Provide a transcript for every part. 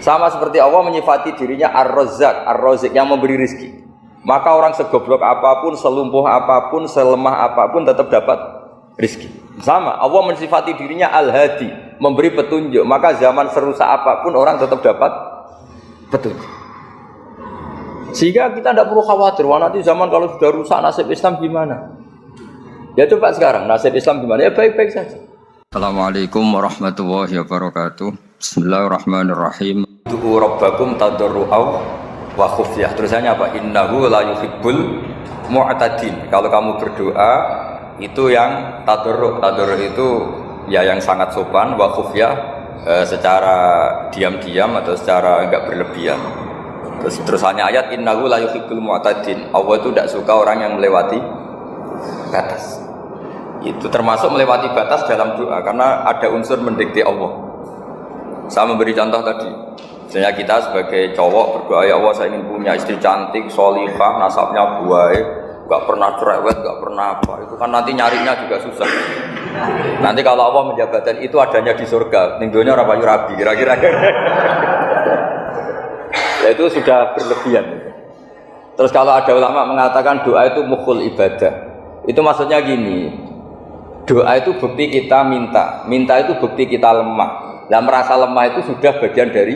Sama seperti Allah menyifati dirinya Ar-Razzaq, Ar-Razik yang memberi rizki. Maka orang segoblok apapun, selumpuh apapun, selemah apapun tetap dapat rizki. Sama, Allah mensifati dirinya Al-Hadi, memberi petunjuk. Maka zaman serusak apapun orang tetap dapat petunjuk. Sehingga kita tidak perlu khawatir, wah nanti zaman kalau sudah rusak nasib Islam gimana? Ya coba sekarang nasib Islam gimana? Ya baik-baik saja. Assalamualaikum warahmatullahi wabarakatuh. Bismillahirrahmanirrahim. Du'u rabbakum tadarru'aw wa khufyah. Terusannya apa? Innahu la yuhibbul mu'tadin. Kalau kamu berdoa itu yang tadarru'. Tadarru' itu ya yang sangat sopan, wa khufyah secara diam-diam atau secara enggak berlebihan. Terusannya ayat innahu la yuhibbul mu'tadin. Allah itu tidak suka orang yang melewati batas. Itu termasuk melewati batas dalam doa karena ada unsur mendikte Allah. Saya memberi contoh tadi. Misalnya kita sebagai cowok berdoa, ya Allah saya ingin punya istri cantik, sholihah, nasabnya baik, enggak pernah cerewet, enggak pernah apa. Itu kan nanti nyarinya juga susah. Nanti kalau Allah menjabatkan itu adanya di surga, ning donya ora payu rabi kira-kira. Ya itu sudah berlebihan. Terus kalau ada ulama mengatakan doa itu mukhul ibadah, itu maksudnya gini, doa itu bukti kita minta, minta itu bukti kita lemah. Nah merasa lemah itu sudah bagian dari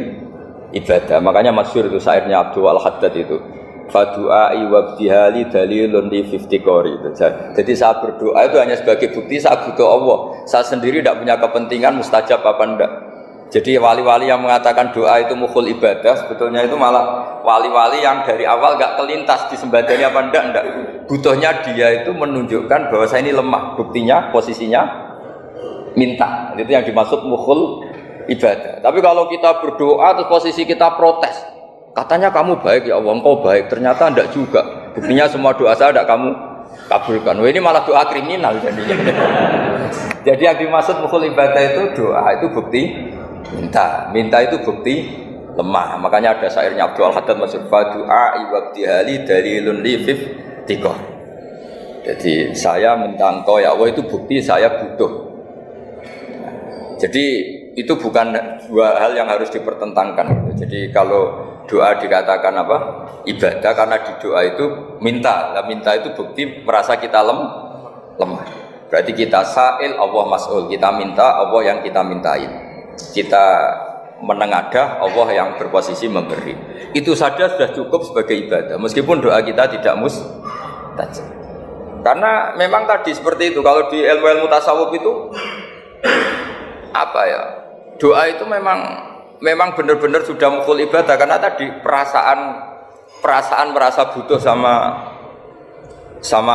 ibadah. Makanya masyhur itu syairnya Abdul Al-Haddad itu, fadu'ai wabdihali dalilun li fiftikori. Jadi saya berdoa itu hanya sebagai bukti saya butuh Allah. Saya sendiri tidak punya kepentingan mustajab apa enggak. Jadi wali-wali yang mengatakan doa itu mukhul ibadah, sebetulnya itu malah wali-wali yang dari awal gak kelintas disembadani apa enggak. Butuhnya dia itu menunjukkan bahwa saya ini lemah, buktinya posisinya minta. Itu yang dimaksud mukhul ibadah. Tapi kalau kita berdoa terus posisi kita protes, katanya kamu baik ya Allah, engkau baik, ternyata enggak juga. Buktinya semua doa saya enggak kamu kabulkan. Wah, ini malah doa kriminal jadinya. Jadi yang dimaksud mukhul ibadah itu doa itu bukti minta itu bukti lemah. Makanya ada syairnya Abdul Haddad masyhur, fadu'a iwabdihali dalilun li fiftikor. Jadi saya minta engkau ya Allah itu bukti saya butuh. Jadi itu bukan dua hal yang harus dipertentangkan. Jadi kalau doa dikatakan apa? Ibadah karena di doa itu minta. Nah, minta itu bukti merasa kita lemah. Berarti kita sa'il Allah mas'ul. Kita minta Allah yang kita mintain. Kita menengadah Allah yang berposisi memberi. Itu saja sudah cukup sebagai ibadah. Meskipun doa kita tidak mustajab. Karena memang tadi seperti itu. Kalau di ilmu-ilmu tasawuf itu apa ya? Doa itu memang benar-benar sudah mukhul ibadah karena tadi perasaan merasa butuh sama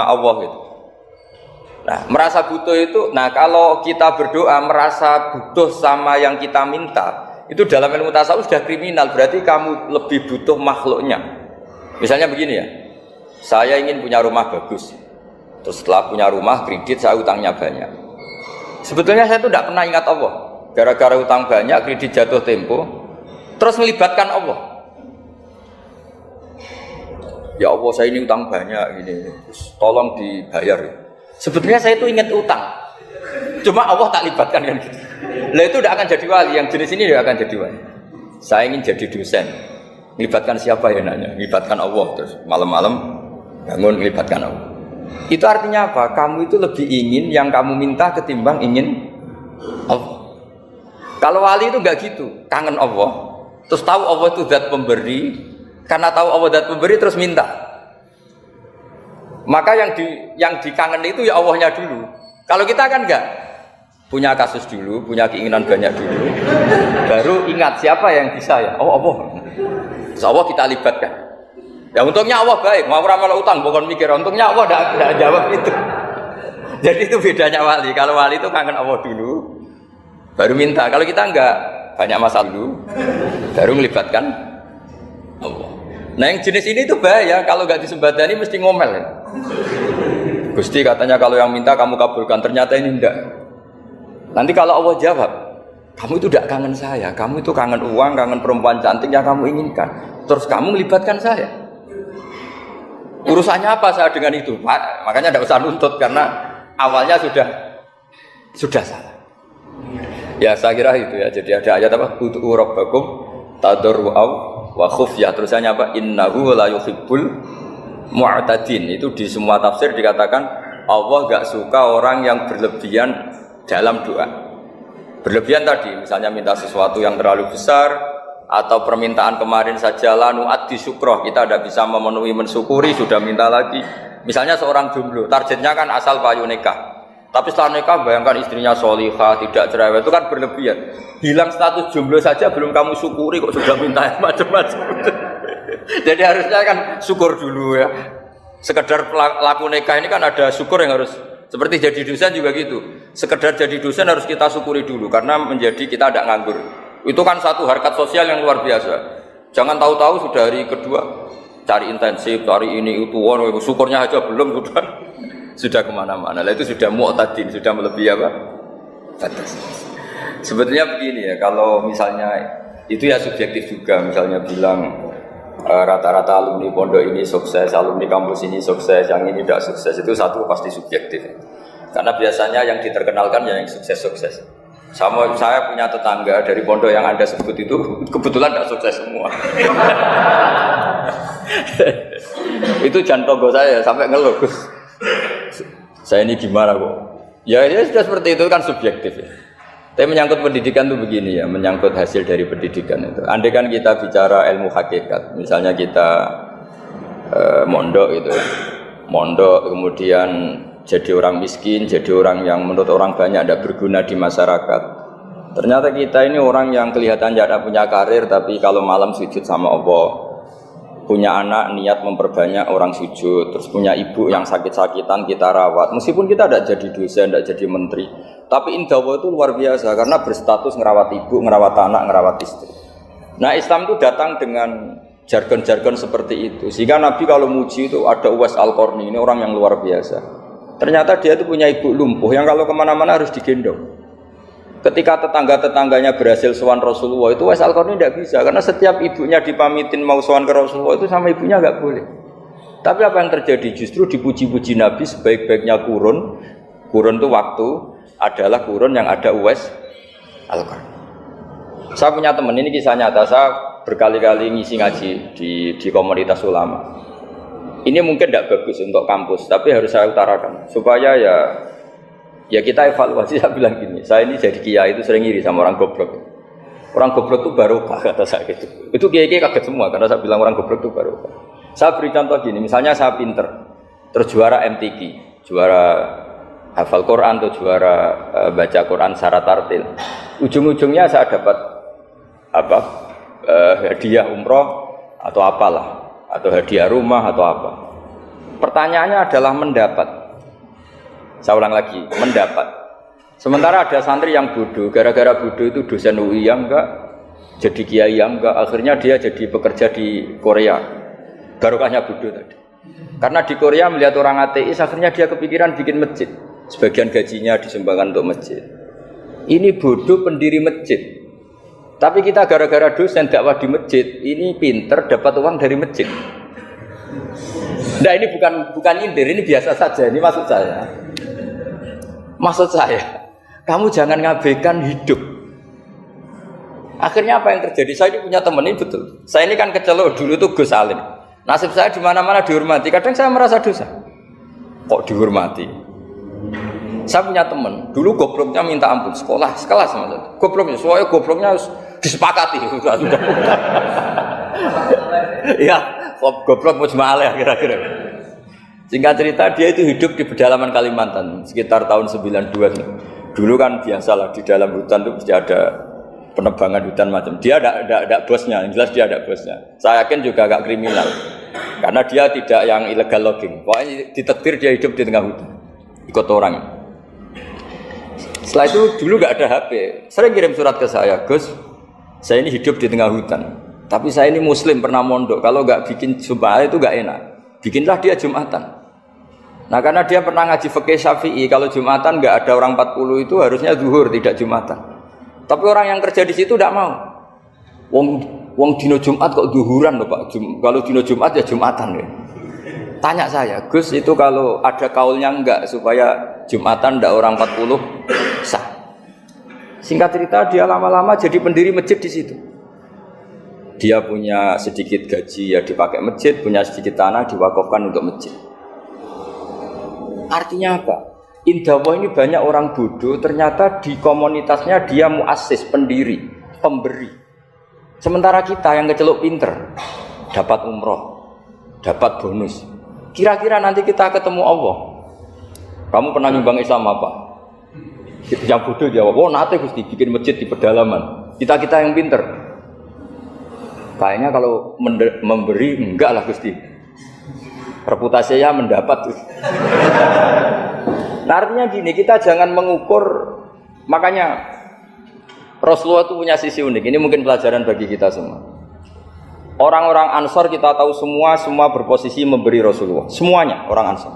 Allah itu. Nah, merasa butuh itu, nah kalau kita berdoa merasa butuh sama yang kita minta, itu dalam ilmu tasawuf sudah kriminal, berarti kamu lebih butuh makhluknya. Misalnya begini ya, saya ingin punya rumah bagus, terus setelah punya rumah kredit saya utangnya banyak. Sebetulnya saya itu tidak pernah ingat Allah, gara-gara utang banyak, kredit jatuh tempo, terus melibatkan Allah. Ya Allah saya ini utang banyak, ini, tolong dibayar. Sebetulnya saya itu ingat utang, cuma Allah tak libatkan kan gitu. Lah itu tidak akan jadi wali, yang jenis ini tidak akan jadi wali. Saya ingin jadi dosen, libatkan siapa ya nanya? Libatkan Allah, terus malam-malam bangun libatkan Allah. Itu artinya apa? Kamu itu lebih ingin yang kamu minta ketimbang ingin Allah. Kalau wali itu enggak gitu, kangen Allah, terus tahu Allah itu zat pemberi, karena tahu Allah zat pemberi terus minta. Maka yang dikangen itu ya Allahnya dulu. Kalau kita kan enggak, punya kasus dulu, punya keinginan banyak dulu, baru ingat siapa yang bisa ya. Oh Allah. Terus Allah kita libatkan. Ya untungnya Allah baik, mau ramal utang bukan mikir. Untungnya Allah tidak jawab itu. Jadi itu bedanya wali. Kalau wali itu kangen Allah dulu, baru minta. Kalau kita enggak, banyak masalah dulu, baru melibatkan Allah. Nah yang jenis ini tuh bahaya, kalau nggak disembadani mesti ngomel ya. Gusti katanya kalau yang minta kamu kabulkan, ternyata ini enggak. Nanti kalau Allah jawab, kamu itu tidak kangen saya, kamu itu kangen uang, kangen perempuan cantik yang kamu inginkan, terus kamu melibatkan saya. Urusannya apa saya dengan itu? Makanya tidak usah nuntut karena awalnya sudah salah. Ya saya kira itu ya. Jadi ada ayat apa? Ud'u rabbakum tadarru'aw wa khufyah. Terusannya apa? Innahu la yuhibbul mu'tadin. Itu di semua tafsir dikatakan Allah enggak suka orang yang berlebihan dalam doa. Berlebihan tadi, misalnya minta sesuatu yang terlalu besar atau permintaan kemarin saja lanu addi syukroh, kita tidak bisa memenuhi mensyukuri, sudah minta lagi. Misalnya seorang jomblo, targetnya kan asal payu nikah. Tapi setelah nikah bayangkan istrinya sholihah, tidak cerewet, itu kan berlebihan. Hilang status jomblo saja belum kamu syukuri kok sudah minta macam-macam. Jadi harusnya kan syukur dulu ya. Sekedar laku nikah ini kan ada syukur yang harus, seperti jadi dosen juga gitu. Sekedar jadi dosen harus kita syukuri dulu karena menjadi kita tidak nganggur. Itu kan satu harkat sosial yang luar biasa. Jangan tahu-tahu sudah hari kedua cari intensif, cari ini itu, syukurnya aja belum sudah kemana-mana. Lah itu sudah mu'tadin, sudah melebihi apa? Batas. Sebetulnya begini ya, kalau misalnya itu ya subjektif juga, misalnya bilang rata-rata alumni pondok ini sukses, alumni kampus ini sukses, yang ini tidak sukses, itu satu pasti subjektif. Karena biasanya yang diterkenalkan ya yang sukses-sukses. Saya punya tetangga dari pondok yang Anda sebut itu kebetulan tidak sukses semua. Itu jantogo saya sampai ngeluh. Saya ini gimana kok? Ya sudah seperti itu kan subjektif ya. Tapi menyangkut pendidikan itu begini ya, menyangkut hasil dari pendidikan itu. Andai kan kita bicara ilmu hakikat, misalnya kita mondok gitu, mondok kemudian jadi orang miskin, jadi orang yang menurut orang banyak tidak berguna di masyarakat. Ternyata kita ini orang yang kelihatan tidak punya karir, tapi kalau malam sujud sama Allah. Punya anak niat memperbanyak orang sujud, terus punya ibu yang sakit-sakitan kita rawat. Meskipun kita tidak jadi dosen, tidak jadi menteri, tapi indah Allah itu luar biasa karena berstatus ngerawat ibu, ngerawat anak, ngerawat istri. Nah Islam itu datang dengan jargon-jargon seperti itu. Sehingga Nabi kalau muji itu ada Uwais Al-Qarni, ini orang yang luar biasa. Ternyata dia itu punya ibu lumpuh yang kalau kemana-mana harus digendong. Ketika tetangga-tetangganya berhasil sowan Rasulullah itu Uwais Al-Qarni tidak bisa karena setiap ibunya dipamitin mau sowan ke Rasulullah itu sama ibunya nggak boleh. Tapi apa yang terjadi? Justru dipuji-puji Nabi sebaik-baiknya kurun itu waktu adalah kurun yang ada Uwais Al-Qarni. Saya punya teman, ini kisah nyata, saya berkali-kali ngisi ngaji di komunitas ulama. Ini mungkin tidak bagus untuk kampus, tapi harus saya utarakan supaya ya kita evaluasi. Saya bilang gini, saya ini jadi kiai itu sering iri sama orang goblok. Orang goblok itu barokah kata saya gitu. Itu kiai kaget semua karena saya bilang orang goblok itu barokah. Saya beri contoh gini, misalnya saya pinter, terus juara MTQ, juara hafal Quran atau juara baca Quran secara tartil. Ujung-ujungnya saya dapat hadiah umroh atau apalah, atau hadiah rumah atau apa. Pertanyaannya adalah mendapat. Saya ulang lagi, mendapat. Sementara ada santri yang bodoh, gara-gara bodoh itu dosen UI yang enggak, jadi kiai yang enggak, akhirnya dia jadi bekerja di Korea. Barokahnya bodoh tadi. Karena di Korea melihat orang ateis, akhirnya dia kepikiran bikin masjid. Sebagian gajinya disumbangkan untuk masjid. Ini bodoh pendiri masjid. Tapi kita gara-gara dosen dakwah di masjid, ini pinter dapat uang dari masjid. Nah ini bukan nyindir, ini biasa saja, ini maksud saya. Maksud saya, kamu jangan ngabaikan hidup. Akhirnya apa yang terjadi? Saya ini punya teman ini betul. Saya ini kan kecelok dulu tuh Gus Alim. Nasib saya di mana-mana dihormati. Kadang saya merasa dosa. Kok dihormati? Saya punya teman. Dulu gobloknya minta ampun sekolah, sekelas maksudnya. Gobloknya, soalnya gobloknya harus disepakati. Iya, goblok mujmalah ya kira-kira. Singkat cerita dia itu hidup di pedalaman Kalimantan sekitar tahun 92. Dulu kan biasalah di dalam hutan itu pasti ada penebangan hutan macam. Dia ada bosnya, yang jelas dia ada bosnya. Saya yakin juga agak kriminal karena dia tidak yang illegal logging. Pokoknya ditakdir dia hidup di tengah hutan, ikut orang. Setelah itu dulu nggak ada HP. Sering kirim surat ke saya, Gus, saya ini hidup di tengah hutan. Tapi saya ini Muslim pernah mondok. Kalau nggak bikin Jumat itu nggak enak. Bikinlah dia Jumatan. Nah karena dia pernah ngaji fikih Syafi'i, kalau Jumatan nggak ada orang 40 itu harusnya zuhur tidak Jumatan. Tapi orang yang kerja di situ tidak mau. Wong dino Jumat kok zuhuran loh Pak. Kalau dino Jumat ya Jumatan ya. Tanya saya, Gus itu kalau ada kaulnya enggak supaya Jumatan ndak orang 40 sah. Singkat cerita dia lama-lama jadi pendiri masjid di situ. Dia punya sedikit gaji ya dipakai masjid, punya sedikit tanah diwakafkan untuk masjid. Artinya apa? Indawa ini banyak orang bodoh, ternyata di komunitasnya dia muassis, pendiri, pemberi. Sementara kita yang keceluk pinter, dapat umroh, dapat bonus. Kira-kira nanti kita ketemu Allah, kamu pernah nyumbang Islam apa? Yang bodoh jawab, oh nanti Gusti bikin masjid di pedalaman. Kita yang pinter. Kayaknya kalau memberi enggak lah Gusti. Reputasinya mendapat. Nah artinya gini, kita jangan mengukur. Makanya Rasulullah itu punya sisi unik. Ini mungkin pelajaran bagi kita semua. Orang-orang Ansor kita tahu semua berposisi memberi Rasulullah. Semuanya orang Ansor.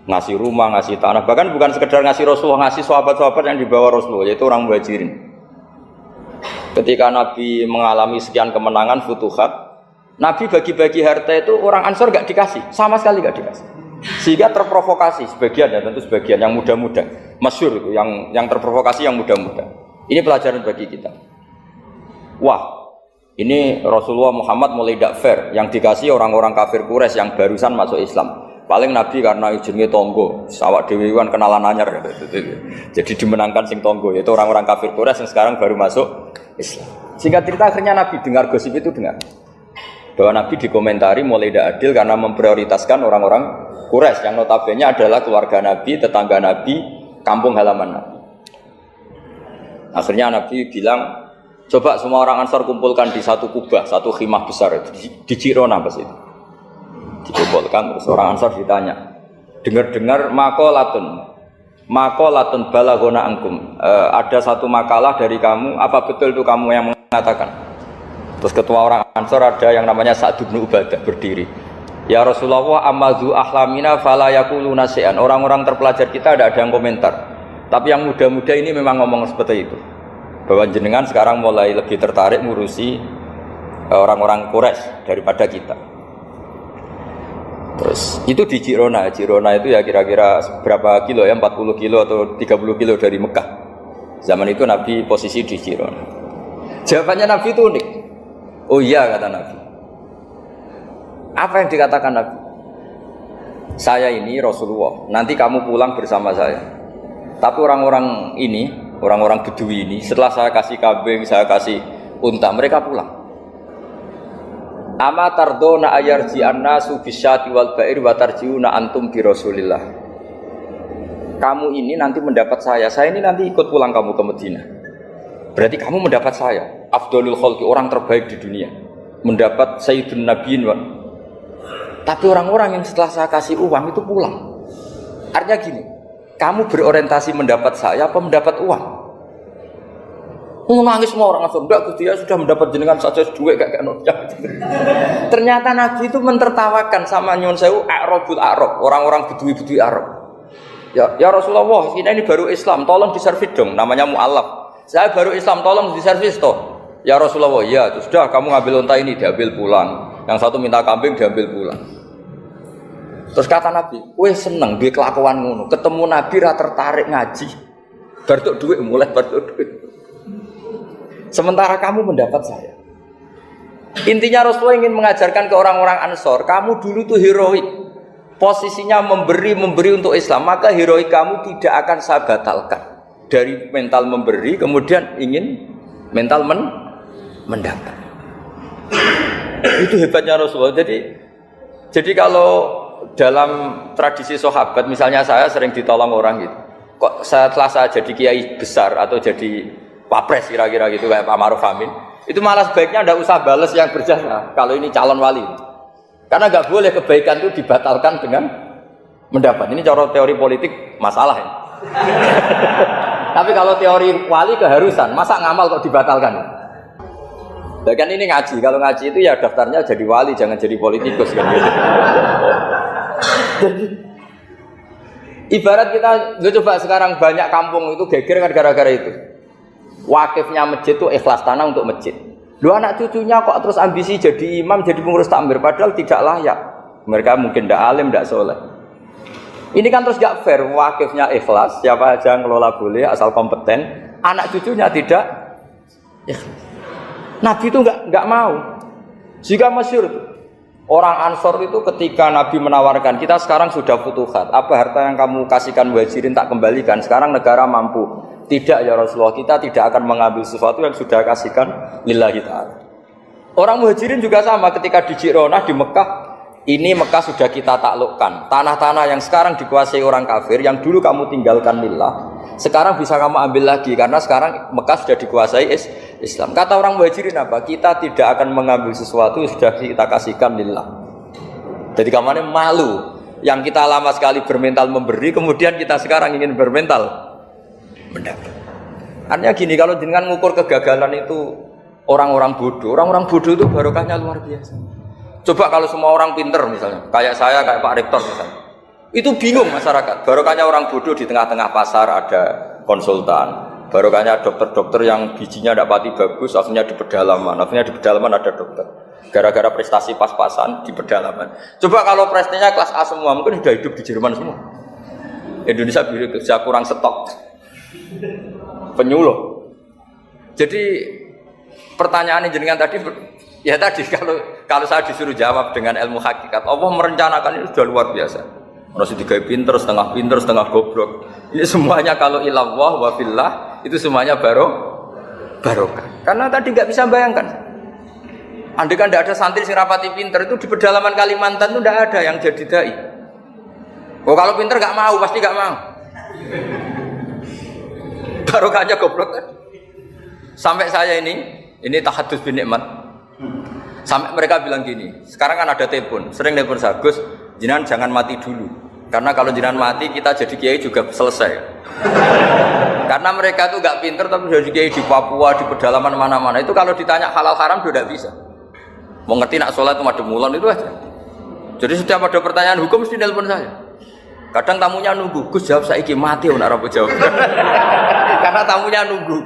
Ngasih rumah, ngasih tanah, bahkan bukan sekedar ngasih Rasulullah, ngasih sahabat-sahabat yang dibawa Rasulullah, yaitu orang Muhajirin. Ketika Nabi mengalami sekian kemenangan, futuhat, Nabi bagi-bagi harta itu orang Ansor gak dikasih, sama sekali gak dikasih. Sehingga terprovokasi sebagian, dan tentu sebagian yang muda-muda, masyhur itu, yang terprovokasi yang muda-muda. Ini pelajaran bagi kita. Wah, ini Rasulullah Muhammad mulai tidak fair, yang dikasih orang-orang kafir Quraisy yang barusan masuk Islam. Paling Nabi karena jenenge tonggo, sawak dhewe kan kenalan anyar gitu. Jadi dimenangkan sing tonggo, yaitu orang-orang kafir Quraisy yang sekarang baru masuk Islam. Singkat cerita akhirnya Nabi dengar gosip itu, dengar bahwa Nabi dikomentari mulai tidak adil karena memprioritaskan orang-orang Quraisy yang notabene adalah keluarga Nabi, tetangga Nabi, kampung halaman Nabi. Akhirnya Nabi bilang, coba semua orang Ansar kumpulkan di satu kubah, satu khimah besar di Jirona pas itu. Dikumpulkan, terus orang Ansar ditanya, dengar-dengar makolatun balagona angkum, ada satu makalah dari kamu, apa betul itu kamu yang mengatakan? Terus ketua orang Ansar ada yang namanya Sa'd bin Ubadah berdiri, ya Rasulullah amazu ahlamina fala yaquluna syai'an. Orang-orang terpelajar kita ada yang komentar, tapi yang muda-muda ini memang ngomong seperti itu, bahwa jenengan sekarang mulai lebih tertarik ngurusi orang-orang Quraisy daripada kita. Terus itu di Jirona itu ya kira-kira berapa kilo ya, 40 kilo atau 30 kilo dari Mekah. Zaman itu Nabi posisi di Jirona. Jawabannya Nabi itu unik. Oh iya, kata Nabi. Apa yang dikatakan Nabi? Saya ini Rasulullah, nanti kamu pulang bersama saya. Tapi orang-orang ini, orang-orang Bedui ini, setelah saya kasih kambing, saya kasih unta, mereka pulang. Ama tardona ayarji annasu bisyati wal ba'ir wa tarjiuna antum bi Rasulillah. Kamu ini nanti mendapat saya ini nanti ikut pulang kamu ke Madinah. Berarti kamu mendapat saya, afdalul khalqi, orang terbaik di dunia. Mendapat sayyidun nabiyyin wa. Tapi orang-orang yang setelah saya kasih uang itu pulang. Artinya gini, kamu berorientasi mendapat saya apa mendapat uang? Nangis semua orang Ansor, enggak Gusti, ya sudah mendapat jenengan saja duit gak nolak. Ternyata Nabi itu mentertawakan sama nyuwun sewu Arabul Arab, orang-orang Bedui Arab. Ya Rasulullah, ini baru Islam, tolong diservis dong, namanya mu'allaf. Saya baru Islam, tolong diservis toh. Ya Rasulullah, ya sudah kamu ngambil unta ini diambil pulang. Yang satu minta kambing diambil pulang. Terus kata Nabi, "Kowe seneng duwe kelakuan ngono, ketemu Nabi ra tertarik ngaji. Bar tok duit mulai bar tok duit. Sementara kamu mendapat saya." Intinya Rasulullah ingin mengajarkan ke orang-orang Ansor, kamu dulu tuh heroik. Posisinya memberi untuk Islam, maka heroik kamu tidak akan saya batalkan. Dari mental memberi kemudian ingin mental mendapat. Itu hebatnya Rasulullah. Jadi kalau dalam tradisi sahabat, misalnya saya sering ditolong orang gitu. Kok setelah saya jadi kiai besar atau jadi Wapres kira-kira gitu kayak Pak Ma'ruf Amin, itu malah sebaiknya tidak usah balas yang berjasa kalau ini calon wali, karena nggak boleh kebaikan itu dibatalkan dengan mendapat. Ini cara teori politik masalah ya. Tapi kalau teori wali keharusan, masa ngamal kok dibatalkan? Bahkan ini ngaji, kalau ngaji itu ya daftarnya jadi wali, jangan jadi politikus kan gitu. Jadi ibarat kita coba sekarang banyak kampung itu geger kan gara-gara itu. Wakifnya masjid itu ikhlas tanah untuk masjid. Dua anak cucunya kok terus ambisi jadi imam, jadi pengurus takmir, padahal tidak layak. Mereka mungkin tidak alim, tidak soleh. Ini kan terus gak fair. Wakifnya ikhlas, siapa aja ngelola boleh asal kompeten. Anak cucunya tidak ikhlas. Nabi itu nggak mau. Jika masyhur orang Ansor itu ketika Nabi menawarkan, kita sekarang sudah futuhat, apa harta yang kamu kasihkan muhajirin tak kembalikan, sekarang negara mampu. Tidak ya Rasulullah, kita tidak akan mengambil sesuatu yang sudah kasihkan lillahi ta'ala. Orang muhajirin juga sama ketika di Ji'ronah di Mekah, ini Mekah sudah kita taklukkan. Tanah-tanah yang sekarang dikuasai orang kafir, yang dulu kamu tinggalkan lillah, sekarang bisa kamu ambil lagi karena sekarang Mekah sudah dikuasai Islam. Kata orang muhajirin apa? Kita tidak akan mengambil sesuatu yang sudah kita kasihkan lillah. Jadi kamarnya malu. Yang kita lama sekali bermental memberi, kemudian kita sekarang ingin bermental mendapat. Artinya gini, kalau jenengan ngukur kegagalan itu orang-orang bodoh itu barokahnya luar biasa. Coba kalau semua orang pinter misalnya, kayak saya, kayak Pak Rektor misalnya, itu bingung masyarakat. Barokahnya orang bodoh di tengah-tengah pasar ada konsultan, barokahnya dokter-dokter yang bijinya tidak pati bagus, akhirnya di pedalaman ada dokter. Gara-gara prestasi pas-pasan di pedalaman. Coba kalau prestasinya kelas A semua, mungkin sudah hidup di Jerman semua. Indonesia bisa kurang stok penyuluh. Jadi pertanyaan jenengan tadi, ya tadi kalau saya disuruh jawab dengan ilmu hakikat, Allah merencanakan itu sudah luar biasa. Harus digawe pinter, setengah goblok. Ini semuanya kalau ilallah wa fillah itu semuanya barokah. Karena tadi nggak bisa bayangkan. Andai kan tidak ada santri sing rapati pinter itu di pedalaman Kalimantan itu tidak ada yang jadi dai. Oh kalau pinter nggak mau, pasti nggak mau. Barokahnya goblok kan. Sampai saya ini tahadus bin nikmat. Sampai mereka bilang gini, sekarang kan ada telepon, sering telepon saya, Gus, jenengan jangan mati dulu. Karena kalau jenengan mati kita jadi kiai juga selesai. Karena mereka tuh gak pinter tapi jadi kiai di Papua, di pedalaman mana-mana. Itu kalau ditanya halal haram sudah bisa. Mau ngerti nak sholat itu madem mulon itu aja. Jadi setiap ada pertanyaan hukum mesti telepon saya. Kadang tamunya nunggu, Gus jawab saiki mati ora apa jawab. Karena tamunya nunggu.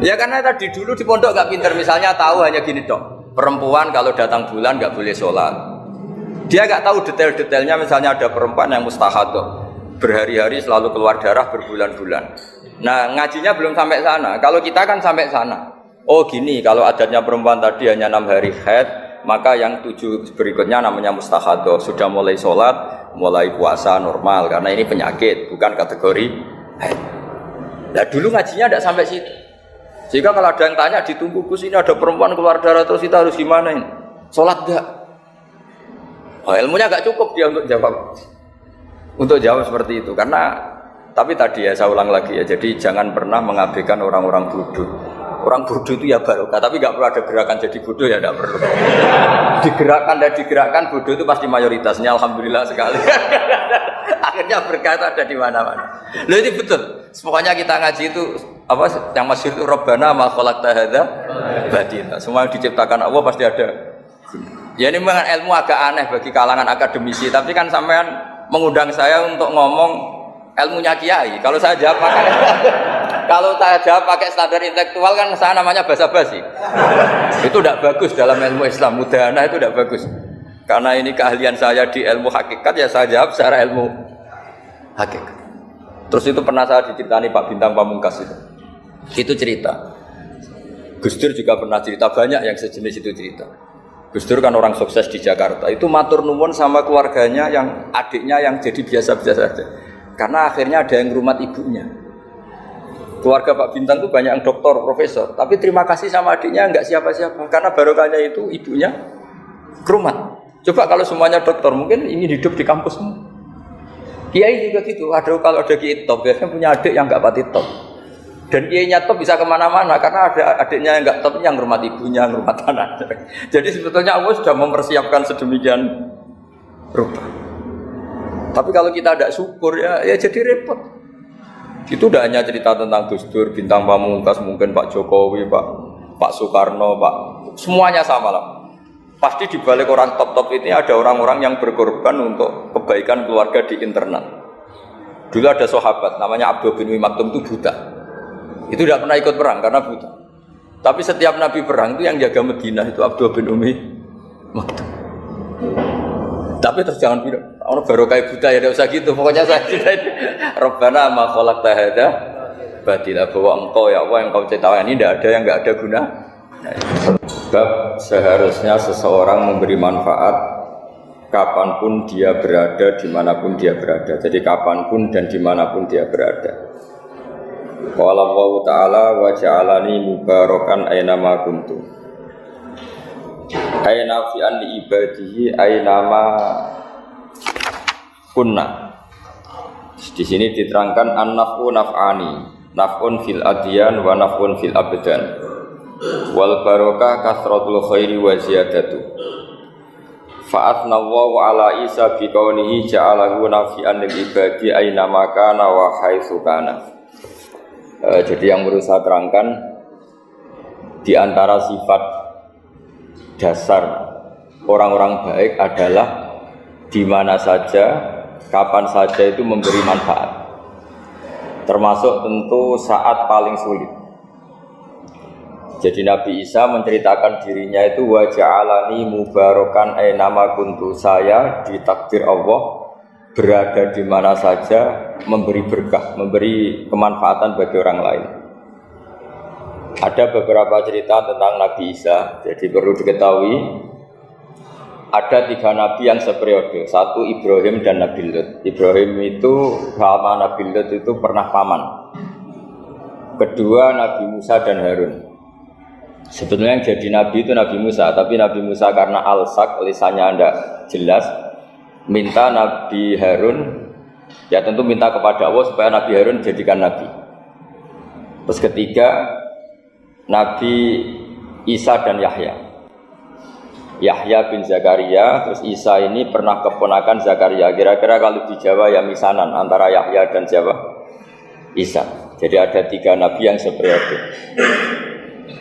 Ya karena tadi dulu di pondok gak pinter, misalnya tahu hanya gini dok, perempuan kalau datang bulan gak boleh sholat. Dia gak tahu detail-detailnya, misalnya ada perempuan yang mustahadah, berhari-hari selalu keluar darah berbulan-bulan. Nah ngajinya belum sampai sana, kalau kita kan sampai sana. Oh gini, kalau adatnya perempuan tadi hanya 6 hari haid, maka yang 7 berikutnya namanya mustahadah, sudah mulai sholat, mulai puasa normal, karena ini penyakit, bukan kategori haid. Nah dulu ngajinya tidak sampai situ. Jika kalau ada yang tanya ditunggu, Gus ini ada perempuan keluar darah terus kita harus gimana ini? Sholat enggak? Oh, ilmunya enggak cukup dia untuk jawab. Untuk jawab seperti itu, karena tapi tadi ya saya ulang lagi ya, jadi jangan pernah mengabaikan orang-orang bodoh. Orang bodoh itu ya barokah, tapi enggak perlu ada gerakan jadi bodoh ya, enggak perlu. Digerakkan bodoh itu pasti mayoritasnya, alhamdulillah sekali. Akhirnya berkah itu ada di mana-mana. Loh ini betul. Pokoknya kita ngaji itu apa yang masyhur itu Rabbana ma khalaqta hadza batila. Semua yang diciptakan Allah pasti ada. Ya ini memang ilmu agak aneh bagi kalangan akademisi, tapi kan sampean mengundang saya untuk ngomong ilmunya kiai. Kalau saya jawab pakai standar intelektual kan saya namanya basa-basi. Itu tidak bagus dalam ilmu Islam. Mudahana itu tidak bagus. Karena ini keahlian saya di ilmu hakikat, ya saya jawab secara ilmu hakikat. Terus itu pernah saya diceritani Pak Bintang Pamungkas itu. Itu cerita. Gus Dur juga pernah cerita, banyak yang sejenis itu cerita. Gus Dur kan orang sukses di Jakarta. Itu matur nuwun sama keluarganya yang adiknya yang jadi biasa-biasa saja. Karena akhirnya ada yang ngrumat ibunya. Keluarga Pak Bintang itu banyak yang doktor, profesor. Tapi terima kasih sama adiknya enggak siapa-siapa. Karena barokahnya itu ibunya ngrumat. Coba kalau semuanya dokter, mungkin ingin hidup di kampus semua. Kiai juga gitu, kalau ada kiai top, biasanya punya adik yang enggak pati top. Dan kiainya top bisa kemana-mana, karena ada adiknya yang enggak top, yang ngurmat ibunya, ngurmat anaknya. Jadi sebetulnya Allah sudah mempersiapkan sedemikian rupa. Tapi kalau kita tidak syukur, ya jadi repot. Itu tidak hanya cerita tentang Gus Dur, Bintang Pamungkas, mungkin Pak Jokowi, Pak Soekarno, semuanya sama lah. Pasti di balik orang top-top ini ada orang-orang yang berkorban untuk kebaikan keluarga di internal. Dulu ada sahabat namanya Abdul bin Umi Maktum itu buta. Itu tidak pernah ikut perang karena buta. Tapi setiap Nabi perang itu yang jaga Madinah itu Abdul bin Umi Maktum. Tapi terus jangan bilang orang barokah buta ya, tidak usah gitu. Pokoknya saya cerita itu Rabbana ma khalaqta hadza ibadilah bahwa engkau ya Allah yang kau ciptakan ini tidak ada yang nggak ada guna. Sebab seharusnya seseorang memberi manfaat kapanpun dia berada, dimanapun dia berada. Jadi kapanpun dan dimanapun dia berada. Qala Allah Ta'ala wa ja'alani mubarakan aynama kuntu. Ayna fi an ibadihi aynama kunna. Di sini diterangkan an-naf'u naf'ani, naf'un fil adyan wa naf'un fil abdan. Wal barokah kasratul khairi wa ziyadatu. Fa'atna Allahu ala Isa bi kaunihi ja'alahu nafi'an lil ibadi aynama kana wa haitsu kana. Jadi yang perlu saya terangkan di antara sifat dasar orang-orang baik adalah di mana saja, kapan saja itu memberi manfaat. Termasuk tentu saat paling sulit. Jadi Nabi Isa menceritakan dirinya itu wa ja'alani mubarakan aynama kuntu, saya ditakdir Allah berada di mana saja memberi berkah, memberi kemanfaatan bagi orang lain. Ada beberapa cerita tentang Nabi Isa. Jadi perlu diketahui ada 3 nabi yang seperiode. Satu Ibrahim dan Nabi Lut. Ibrahim itu sama Nabi Lut itu pernah paman. Kedua Nabi Musa dan Harun. Sebetulnya yang jadi nabi itu Nabi Musa, tapi Nabi Musa karena alsak, lisannya tidak jelas, minta Nabi Harun, ya tentu minta kepada Allah supaya Nabi Harun jadikan nabi. Terus ketiga Nabi Isa dan Yahya. Yahya bin Zakaria, terus Isa ini pernah keponakan Zakaria. Kira-kira kalau di Jawa ya misanan antara Yahya dan Jawa Isa. Jadi ada 3 nabi yang seperiode.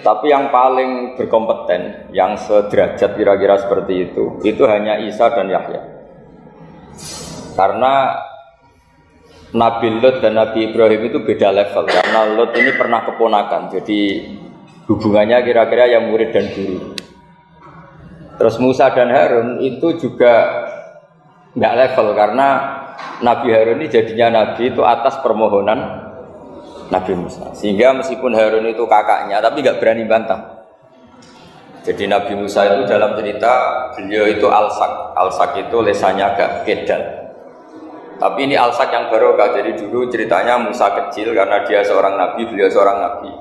Tapi yang paling berkompeten, yang sederajat kira-kira seperti itu hanya Isa dan Yahya. Karena Nabi Lut dan Nabi Ibrahim itu beda level. Karena Lut ini pernah keponakan, jadi hubungannya kira-kira yang murid dan guru. Terus Musa dan Harun itu juga nggak level, karena Nabi Harun ini jadinya nabi itu atas permohonan Nabi Musa. Sehingga meskipun Harun itu kakaknya, tapi nggak berani bantah. Jadi Nabi Musa itu dalam cerita beliau itu alsak. Alsak itu lesannya agak kedal. Tapi ini alsak yang barokah. Jadi dulu ceritanya Musa kecil karena dia seorang nabi, beliau seorang nabi.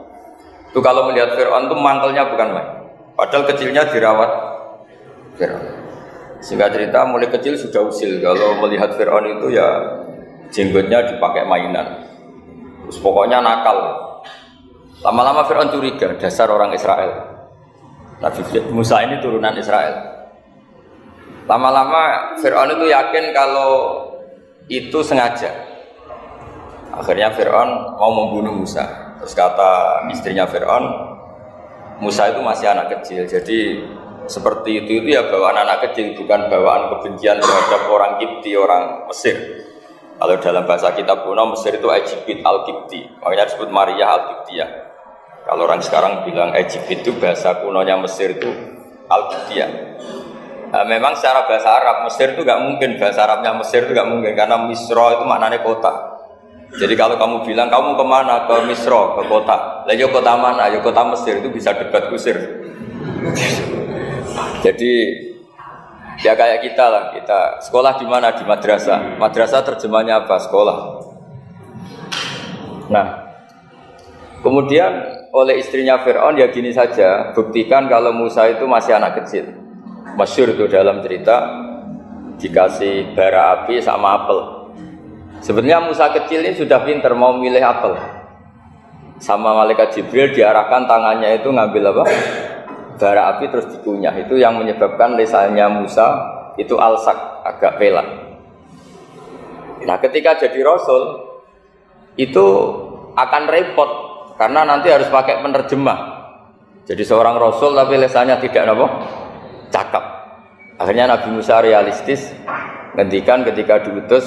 Itu kalau melihat Fir'aun itu mangkelnya bukan main. Padahal kecilnya dirawat Fir'aun. Sehingga cerita mulai kecil sudah usil. Kalau melihat Fir'aun itu ya jenggotnya dipakai mainan. Terus pokoknya nakal. Lama-lama Fir'aun curiga, dasar orang Israel. Nabi Musa ini turunan Israel. Lama-lama Fir'aun itu yakin kalau itu sengaja. Akhirnya Fir'aun mau membunuh Musa. Terus kata istrinya Fir'aun, Musa itu masih anak kecil. Jadi seperti itu ya bawaan anak kecil, bukan bawaan kebencian terhadap orang Kipti, orang Mesir. Kalau dalam bahasa kitab kuno Mesir itu Egypt al-Kipti, makanya disebut Maria al-Kiptiyah. Kalau orang sekarang bilang Egypt itu bahasa kunonya Mesir itu al-Kiptiyah. Nah, memang secara bahasa Arab Mesir itu nggak mungkin, bahasa Arabnya Mesir itu nggak mungkin karena Misro itu maknanya kota. Jadi kalau kamu bilang kamu kemana, ke Misro, ke kota, lah yo kota mana, yo kota Mesir, itu bisa debat kusir. Jadi ya kayak kita lah, kita sekolah di mana? Di madrasah. Madrasah terjemahnya apa? Sekolah. Nah, kemudian oleh istrinya Fir'aun ya gini saja, buktikan kalau Musa itu masih anak kecil. Masyhur itu dalam cerita dikasih bara api sama apel. Sebenarnya Musa kecil ini sudah pinter mau milih apel. Sama malaikat Jibril diarahkan tangannya itu ngambil apa? Bara api terus dikunyah. Itu yang menyebabkan lisannya Musa itu alsak, agak pelak. Nah ketika jadi Rasul itu akan repot karena nanti harus pakai penerjemah. Jadi seorang Rasul tapi lisannya tidak apa? Cakap. Akhirnya Nabi Musa realistis ngendikan ketika diutus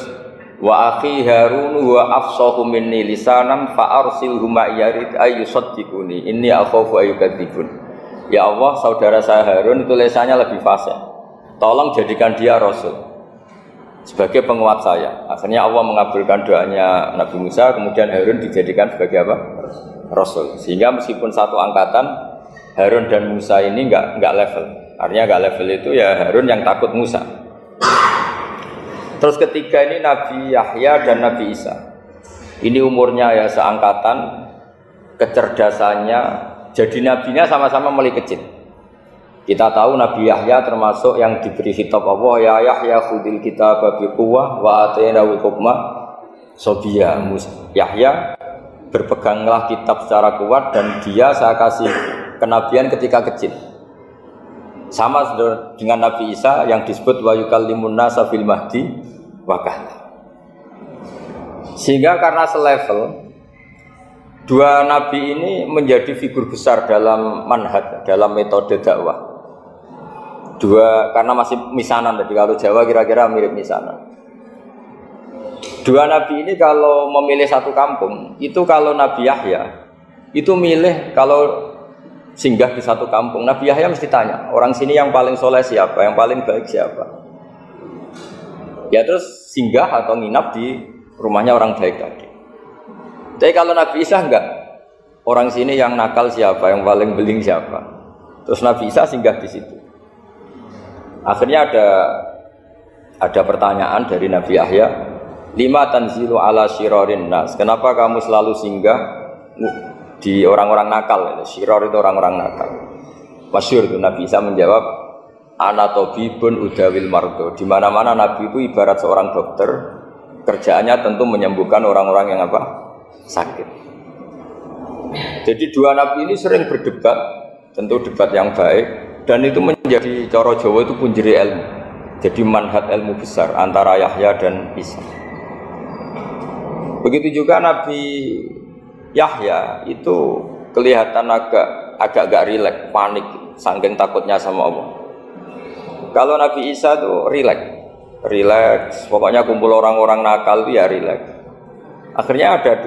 wa akhi Harun wa afsahu minni lisanan fa arsilhu ma yarid ayyusaddiquni inni akhafu ayyukadzibun. Ya Allah, saudara saya Harun itu lisannya lebih fasih. Tolong jadikan dia Rasul. sebagai penguat saya. Akhirnya Allah mengabulkan doanya Nabi Musa, kemudian Harun dijadikan sebagai apa? Rasul. Sehingga meskipun satu angkatan, Harun dan Musa ini enggak level. Artinya enggak level itu ya Harun yang takut Musa. Terus ketiga ini Nabi Yahya dan Nabi Isa. Ini umurnya ya seangkatan, kecerdasannya, jadi nabinya sama-sama mulai kecil. Kita tahu Nabi Yahya termasuk yang diberi kitab Allah, ya Yahya khudil kitaba biquwwah wa atainahul hukma sabiyya. Yahya berpeganglah kitab secara kuat dan dia saya kasih kenabian ketika kecil. Sama dengan Nabi Isa yang disebut wa yukallimun nasa fil mahdi wa kahla. Sehingga karena selevel, dua nabi ini menjadi figur besar dalam manhaj, dalam metode dakwah. Dua karena masih misanan, jadi kalau Jawa kira-kira mirip misanan. Dua nabi ini kalau memilih satu kampung, itu kalau Nabi Yahya itu milih kalau singgah di satu kampung, Nabi Yahya mesti tanya, orang sini yang paling soleh siapa, yang paling baik siapa. Ya terus singgah atau nginap di rumahnya orang baik tadi. Tapi kalau Nabi Isa enggak, orang sini yang nakal siapa, yang paling beling siapa. Terus Nabi Isa singgah di situ. Akhirnya ada pertanyaan dari Nabi Yahya, lima tanzilu ala syirarin nas. Kenapa kamu selalu singgah di orang-orang nakal? Syiror itu orang-orang nakal. Masyhur itu Nabi Isa menjawab, ana tabibun udawil mardo. Di mana-mana Nabi itu ibarat seorang dokter, kerjaannya tentu menyembuhkan orang-orang yang apa? Sakit. Jadi dua nabi ini sering berdebat, tentu debat yang baik, dan itu menjadi cara Jawa itu punjeri ilmu. Jadi manhaj ilmu besar antara Yahya dan Isa. Begitu juga Nabi Yahya itu kelihatan agak rileks, panik, saking takutnya sama Allah. Kalau Nabi Isa itu rileks, pokoknya kumpul orang-orang nakal itu ya rileks. Akhirnya ada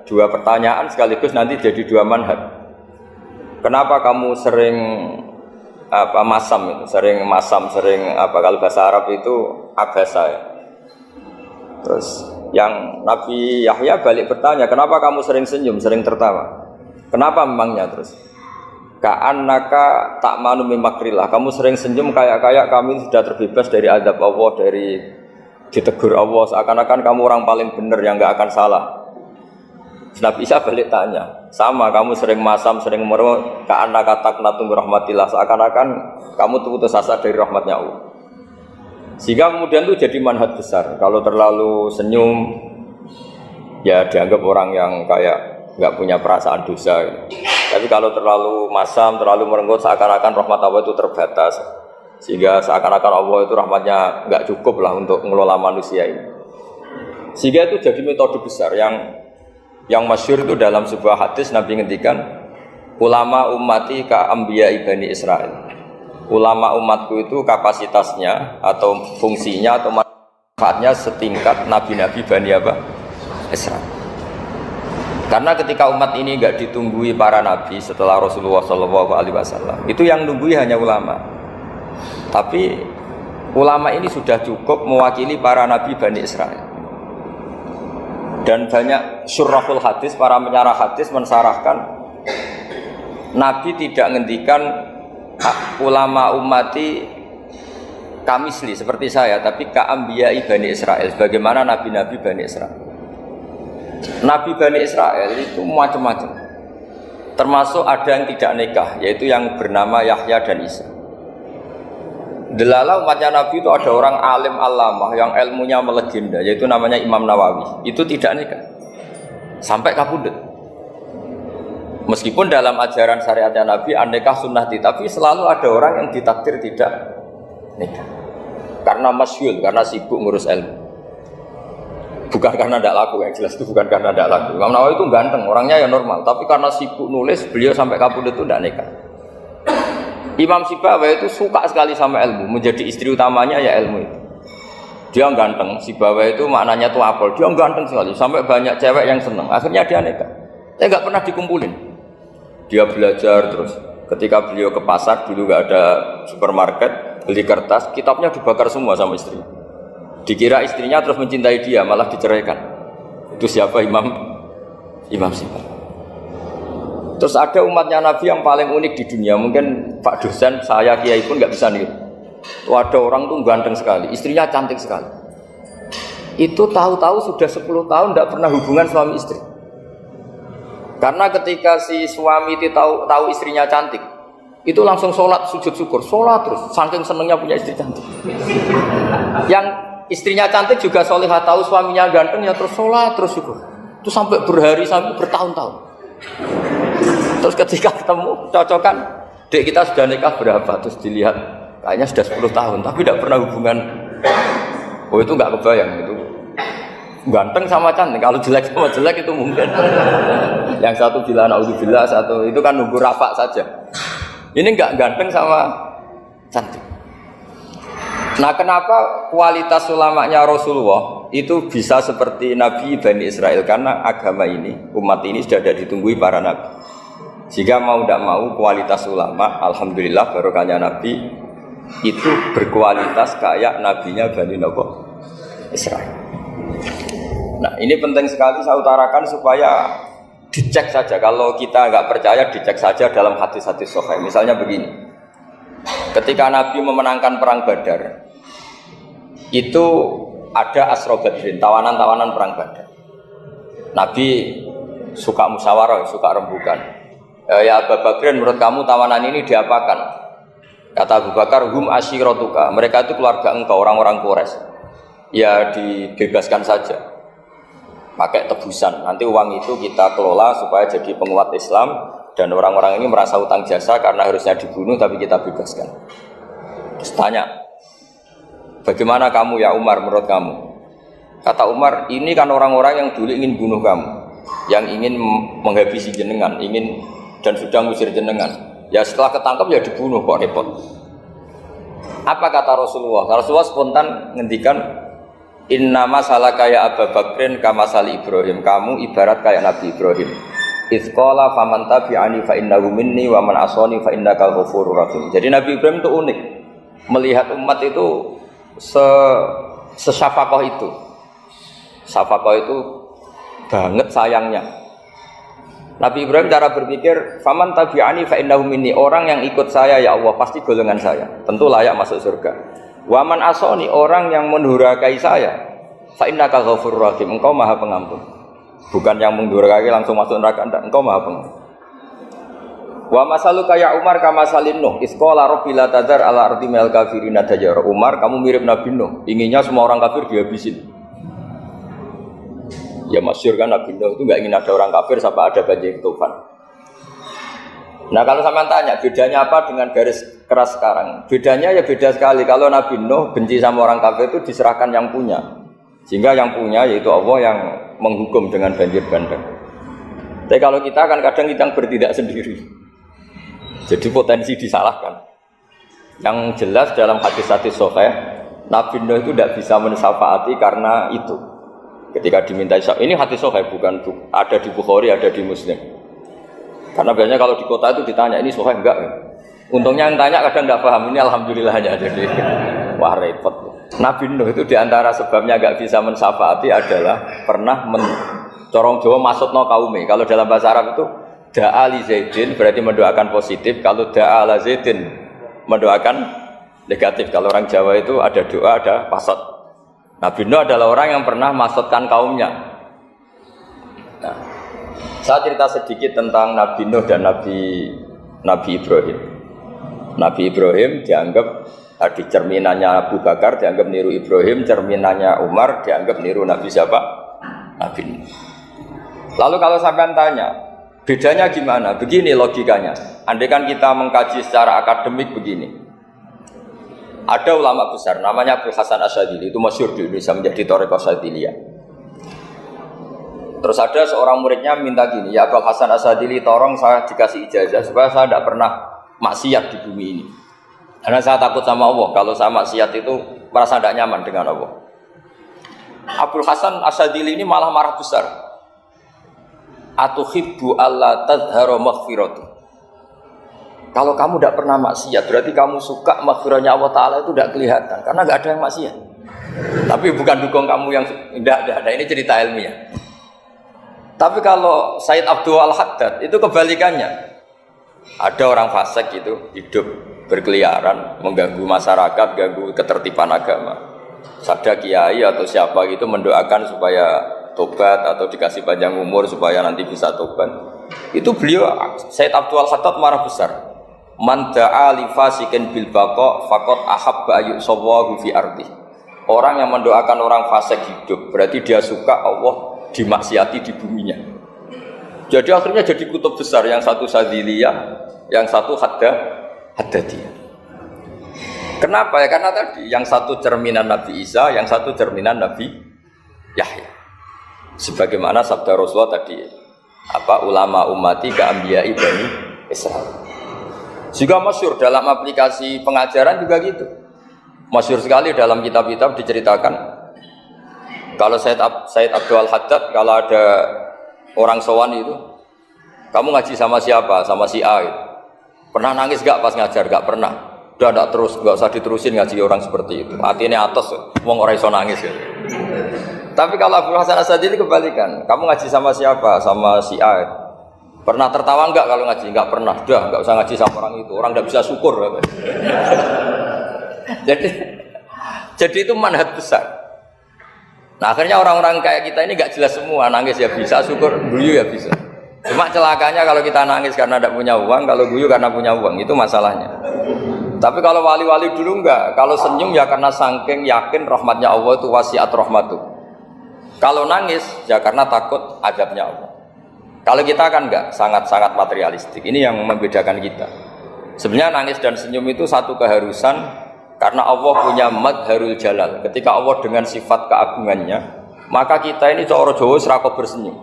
dua pertanyaan sekaligus nanti jadi dua manhaj. Kenapa kamu sering masam itu, sering kalau bahasa Arab itu abasa ya. Terus yang Nabi Yahya balik bertanya, kenapa kamu sering senyum, sering tertawa? Kenapa memangnya? Terus ka'annaka ta'manu min makrillah, kamu sering senyum kayak kami sudah terbebas dari azab Allah, dari ditegur Allah, seakan-akan kamu orang paling benar yang enggak akan salah. Nabi Isa balik tanya, sama kamu sering masam, sering merut, ka'annaka taqnatu min rahmatillah, seakan-akan kamu putus asa dari rahmatnya Allah. Sehingga kemudian itu jadi manhaj besar. Kalau terlalu senyum, ya dianggap orang yang kayak nggak punya perasaan dosa. Tapi kalau terlalu masam, terlalu merenggut, seakan-akan rahmat Allah itu terbatas. Sehingga seakan-akan Allah itu rahmatnya nggak cukup lah untuk mengelola manusia ini. Sehingga itu jadi metode besar yang masyhur itu dalam sebuah hadis Nabi ngendikan, ulama ummati ka anbiya Bani Israil. Ulama umatku itu kapasitasnya atau fungsinya atau manfaatnya setingkat nabi-nabi Bani Israil. Karena ketika umat ini enggak ditunggui para nabi setelah Rasulullah SAW, itu yang nunggui hanya ulama. Tapi ulama ini sudah cukup mewakili para nabi Bani Israil. Dan banyak syurahul hadis, para penyarah hadis mensarahkan Nabi tidak ngendikan ulama ummati kamisli seperti saya, tapi ka'ambiyai Bani Israel, bagaimana nabi-nabi Bani Israel. Nabi Bani Israel itu macam-macam, termasuk ada yang tidak nikah, yaitu yang bernama Yahya dan Isa. Delala umatnya Nabi itu ada orang alim alamah yang ilmunya melegenda, yaitu namanya Imam Nawawi. Itu tidak nikah sampai kabudut. Meskipun dalam ajaran syariatnya Nabi an-nikah sunnati, tapi selalu ada orang yang ditakdir tidak nikah karena masyhur, karena sibuk ngurus ilmu, bukan karena tidak laku. Yang jelas itu bukan karena tidak laku. Imam Nawawi itu ganteng, orangnya ya normal, tapi karena sibuk nulis, beliau sampai kabudut itu tidak nikah. Imam Sibawayh itu suka sekali sama ilmu, menjadi istri utamanya ya ilmu itu. Dia ganteng, Sibawayh itu maknanya tuh apel, dia ganteng sekali, sampai banyak cewek yang senang. Akhirnya dia nikah. Nggak pernah dikumpulin. Dia belajar terus. Ketika beliau ke pasar, dulu nggak ada supermarket, beli kertas, kitabnya dibakar semua sama istri. Dikira istrinya terus mencintai dia, malah diceraikan. Itu siapa? Imam Sibawayh. Terus ada umatnya Nabi yang paling unik di dunia. Mungkin Pak dosen, saya kiai pun nggak bisa niru. Tuh ada orang tuh ganteng sekali, istrinya cantik sekali. Itu tahu-tahu sudah 10 tahun tidak pernah hubungan suami istri. Karena ketika si suami itu tahu istrinya cantik, itu langsung sholat sujud syukur, sholat terus, saking senengnya punya istri cantik. Yang istrinya cantik juga solihah, tahu suaminya ganteng ya terus sholat terus syukur. Itu sampai berhari sampai bertahun-tahun. Terus ketika ketemu cocokan, dek kita sudah nikah berapa? Terus dilihat kayaknya sudah 10 tahun, tapi tidak pernah hubungan. Oh itu nggak kebayang itu. Ganteng sama cantik, kalau jelek sama jelek itu mungkin. Yang satu bilang naudzubillah, satu itu kan nunggu rafa saja. Ini enggak ganteng sama cantik. Nah, kenapa kualitas ulamanya Rasulullah itu bisa seperti Nabi Bani Israel? Karena agama ini, umat ini sudah ada ditunggui para nabi. Jika mau tidak mau kualitas ulama, alhamdulillah barokahnya Nabi itu berkualitas kayak nabinya Bani Israel. Nah ini penting sekali saya utarakan supaya dicek saja. Kalau kita nggak percaya, dicek saja dalam hadis-hadis sahih. Misalnya begini, ketika Nabi memenangkan perang Badar, itu ada Asra Badrin, tawanan-tawanan perang Badar. Nabi suka musyawarah, suka rembukan. Ya Abu Bakrin, menurut kamu tawanan ini diapakan? Kata Abu Bakar, hum asyiratuka, mereka itu keluarga engkau, orang-orang Quraisy. Ya dibebaskan saja, pakai tebusan. Nanti uang itu kita kelola supaya jadi penguat Islam, dan orang-orang ini merasa utang jasa karena harusnya dibunuh tapi kita bebaskan. Terus tanya, bagaimana kamu ya Umar, menurut kamu? Kata Umar, ini kan orang-orang yang dulu ingin bunuh kamu, yang ingin menghabisi jenengan, ingin dan sudah ngusir jenengan. Ya setelah ketangkap ya dibunuh, kok repot. Apa kata Rasulullah? Rasulullah spontan ngendikan, inna masalah kayak Abu Bakrin kama sali Ibrahim, kamu ibarat kayak Nabi Ibrahim. Izqala faman tabi'ani fa innahu minni wa man asani fa innaka ghafurur rahim. Jadi Nabi Ibrahim itu unik, melihat umat itu sesyafakoh itu. Syafakoh itu banget sayangnya. Nabi Ibrahim cara berpikir, faman tabi'ani fa innahu minni, orang yang ikut saya ya Allah pasti golongan saya, tentu layak masuk surga. Waman asoni, orang yang mendurhakai saya, fa innaka ghafurur rahim, engkau maha pengampun. Bukan yang mendurhakai langsung masuk neraka, enggak, engkau maha pengampun. Wa masaluka ya Umar kama salin Nuh, isqala rabbi la tadzar ala ardi minal kafirina dajjara. Umar, kamu mirip Nabi Nuh, inginnya semua orang kafir dihabisin. Ya masyhur kan Nabi Nuh itu enggak ingin ada orang kafir sampai ada banjir tufan. Nah kalau sama tanya, bedanya apa dengan garis keras sekarang? Bedanya ya beda sekali. Kalau Nabi Nuh benci sama orang kafir itu diserahkan yang punya, sehingga yang punya yaitu Allah yang menghukum dengan banjir bandang. Tapi kalau kita kan kadang kita bertindak sendiri, jadi potensi disalahkan. Yang jelas dalam hadis-hadis sahih, Nabi Nuh itu tidak bisa mensyafaati karena itu. Ketika diminta ini hadis sahih, bukan ada di Bukhari, ada di Muslim. Karena biasanya kalau di kota itu ditanya, ini sahih enggak? Untungnya yang tanya kadang enggak paham, ini alhamdulillahnya. Jadi wah repot. Nabi Nuh itu diantara sebabnya enggak bisa mensyafaati adalah pernah corong Jawa maksudno kaume. Kalau dalam bahasa Arab itu da'a li Zaidin berarti mendoakan positif, kalau da'a la Zaidin mendoakan negatif. Kalau orang Jawa itu ada doa, ada pasot. Nabi Nuh adalah orang yang pernah maksudkan kaumnya. Nah, saya cerita sedikit tentang Nabi Nuh dan Nabi Ibrahim. Nabi Ibrahim dianggap di cerminannya Abu Bakar, dianggap niru Ibrahim, cerminannya Umar dianggap niru Nabi siapa? Nabi Nuh. Lalu kalau sampean tanya, bedanya gimana? Begini logikanya. Andai kan kita mengkaji secara akademik begini. Ada ulama besar namanya Abul Hasan Asyadzili, itu masyhur di Indonesia menjadi Thariqah Syadziliyah. Terus ada seorang muridnya minta gini, ya Abul Hasan Asyadzili, tolong saya dikasih ijazah supaya saya tidak pernah maksiat di bumi ini. Karena saya takut sama Allah, kalau saya maksiat itu merasa tidak nyaman dengan Allah. Abul Hasan Asyadzili ini malah marah besar. Atuhibbu alla tadhhara maghfiratu. Kalau kamu tidak pernah maksiat, berarti kamu suka maghfirahnya Allah Ta'ala itu tidak kelihatan, karena tidak ada yang maksiat. Tapi Tapi bukan dukung kamu yang tidak. Nah, ini cerita ilmiah. Tapi kalau Said Abdul Al-Haddad itu kebalikannya. Ada orang fasik itu hidup berkeliaran, mengganggu masyarakat, ganggu ketertiban agama. Ada kiai atau siapa gitu mendoakan supaya tobat atau dikasih panjang umur supaya nanti bisa tobat. Itu beliau Said Abdul Al-Haddad marah besar. Man da'a li fasikin bil baqa faqad ahabba ayyusawahu fi ardi. Orang yang mendoakan orang fasik hidup berarti dia suka Allah dimaksiati di buminya. Jadi akhirnya jadi kutub besar, yang satu Sadziliyah, yang satu Haddadiyah. Kenapa ya? Karena tadi yang satu cerminan Nabi Isa, yang satu cerminan Nabi Yahya. Sebagaimana sabda Rasulullah tadi, ulama ummati ka anbiya'i bani Israil. Juga masyhur dalam aplikasi pengajaran juga gitu. Masyhur sekali dalam kitab-kitab diceritakan. Kalau Said Abdul Haddad, kalau ada orang sowan itu, kamu ngaji sama siapa? Sama si A gitu. Pernah nangis gak pas ngajar? Gak pernah. Udah gak terus, gak usah diterusin ngaji orang seperti itu. Hatinya atas, wong orang iso nangis gitu. Tapi kalau Abdul Hasan As-Sadili kebalikan. Kamu ngaji sama siapa? Sama si A gitu. Pernah tertawa enggak kalau ngaji? Enggak pernah. Udah, enggak usah ngaji sama orang itu. Orang enggak bisa syukur. Jadi itu manhaj besar. Nah, akhirnya orang-orang kayak kita ini enggak jelas semua. Nangis ya bisa, syukur, guyu ya bisa. Cuma celakanya kalau kita nangis karena tidak punya uang, kalau guyu karena punya uang, itu masalahnya. Tapi kalau wali-wali dulu enggak. Kalau senyum ya karena saking yakin rahmatnya Allah itu wasiat rahmatu. Kalau nangis ya karena takut azabnya Allah. Kalau kita kan enggak, sangat-sangat materialistik. Ini yang membedakan kita. Sebenarnya nangis dan senyum itu satu keharusan karena Allah punya madharul jalal. Ketika Allah dengan sifat keagungannya, maka kita ini cara Jawa serako bersenyum.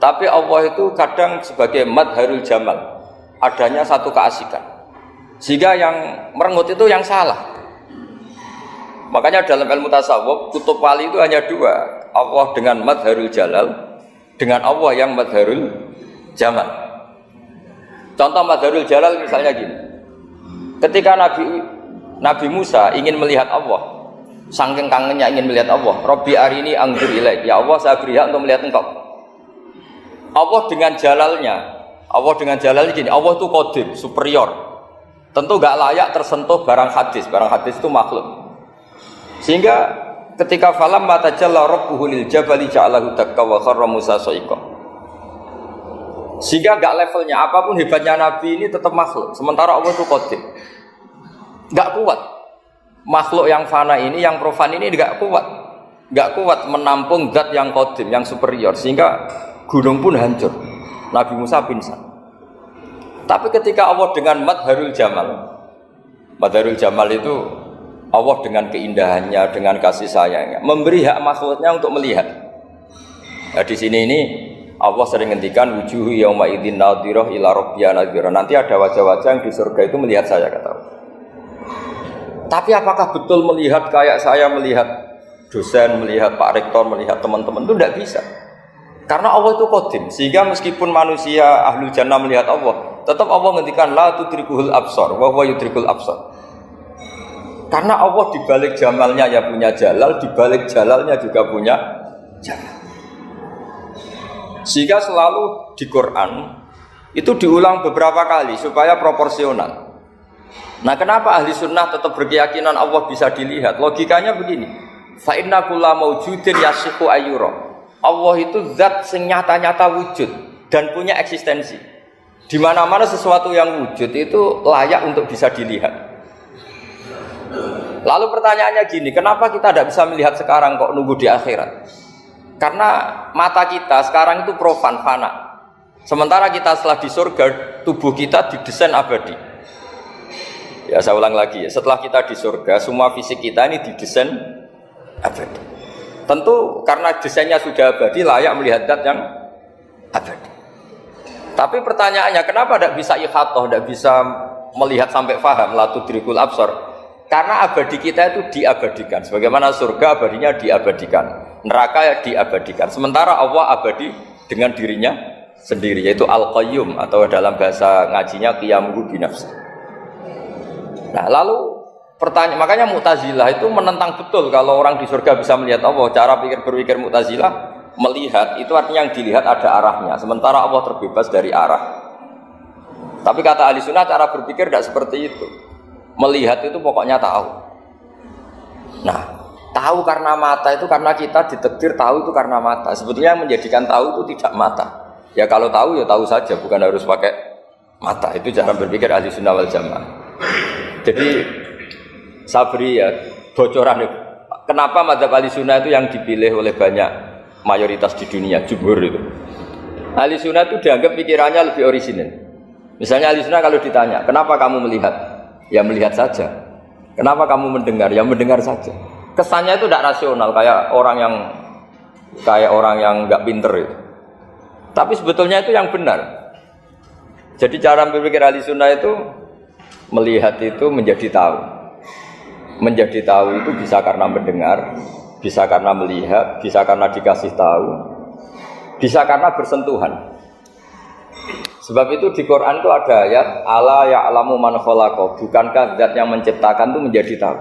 Tapi Allah itu kadang sebagai madharul jamal, adanya satu keasikan. Sehingga yang merengut itu yang salah. Makanya dalam ilmu tasawuf, kutub wali itu hanya dua. Allah dengan madharul jalal, dengan Allah yang madharul jamal. Contoh madharul jalal misalnya gini. Ketika Nabi Musa ingin melihat Allah, saking kangennya ingin melihat Allah, Rabbi arini anzur ilaik, ya Allah saya beri hak untuk melihat engkau. Allah dengan jalalnya gini, Allah itu qadim, superior. Tentu gak layak tersentuh barang hadis itu makhluk. Sehingga ketika falam matajalla rabbuhu lil jabali ja'alahu dakka wa kharra Musa sa'iqa. Sehingga enggak levelnya apapun hebatnya Nabi ini tetap makhluk. Sementara Allah itu qadim. Enggak kuat. Makhluk yang fana ini, yang profan ini enggak kuat. Enggak kuat menampung zat yang qadim, yang superior, sehingga gunung pun hancur. Nabi Musa pingsan. Tapi ketika Allah dengan madharul jamal itu Allah dengan keindahannya, dengan kasih sayangnya, memberi hak makhluknya untuk melihat. Nah, di sini ini Allah sering ngendikan wujuhu yauma idzin nadhirah ila rabbiha nadhirah. Nanti ada wajah-wajah yang di surga itu melihat saya, kata Allah. Tapi apakah betul melihat kayak saya melihat dosen, melihat Pak Rektor, melihat teman-teman? Itu tidak bisa. Karena Allah itu qadim, sehingga meskipun manusia ahlul jannah melihat Allah, tetap Allah ngendikan la tudrikuhul absar wa huwa yudrikul absar. Karena Allah dibalik jamalnya ya punya jalal, dibalik jalalnya juga punya jalal. Sehingga selalu di Quran itu diulang beberapa kali supaya proporsional. Nah, kenapa ahli sunnah tetap berkeyakinan Allah bisa dilihat? Logikanya begini, fa inna kulla maujudin yasihu ayyura. Allah itu zat sing nyata-nyata wujud dan punya eksistensi. Di mana-mana sesuatu yang wujud itu layak untuk bisa dilihat. Lalu pertanyaannya gini, kenapa kita tidak bisa melihat sekarang kok nunggu di akhirat? Karena mata kita sekarang itu profan, fana. Sementara kita setelah di surga, tubuh kita didesain abadi. Ya, saya ulang lagi ya, setelah kita di surga, semua fisik kita ini didesain abadi. Tentu karena desainnya sudah abadi, layak melihat zat yang abadi. Tapi pertanyaannya, kenapa tidak bisa ikhatah, tidak bisa melihat sampai faham, la tudrikul absar? Karena abadi kita itu diabadikan. Sebagaimana surga abadinya diabadikan, neraka diabadikan. Sementara Allah abadi dengan dirinya sendiri, yaitu Al-Qayyum, atau dalam bahasa ngajinya Qiyamuhu binafsi. Nah, lalu Pertanyaan, makanya Mu'tazilah itu menentang betul kalau orang di surga bisa melihat Allah. Cara berpikir Mu'tazilah melihat itu artinya yang dilihat ada arahnya, sementara Allah terbebas dari arah. Tapi kata ahli sunnah cara berpikir tidak seperti itu. Melihat itu pokoknya tahu. Nah, tahu karena mata itu karena kita ditakdir tahu itu karena mata. Sebetulnya yang menjadikan tahu itu tidak mata. Ya kalau tahu ya tahu saja, bukan harus pakai mata. Itu cara berpikir ahli sunnah wal jamaah. Jadi Sabri ya bocoran. Kenapa mazhab ahli sunnah itu yang dipilih oleh banyak mayoritas di dunia, jumhur itu. Ahli sunnah itu dianggap pikirannya lebih orisinal. Misalnya ahli sunnah kalau ditanya, kenapa kamu melihat? Ya melihat saja. Kenapa kamu mendengar? Ya mendengar saja. Kesannya itu tidak rasional, kayak orang yang nggak pinter itu. Tapi sebetulnya itu yang benar. Jadi cara berpikir ahli sunnah itu melihat itu menjadi tahu. Menjadi tahu itu bisa karena mendengar, bisa karena melihat, bisa karena dikasih tahu, bisa karena bersentuhan. Sebab itu di Quran itu ada ayat ala ya'lamu man khalaqa, bukankah zat yang menciptakan itu menjadi tahu.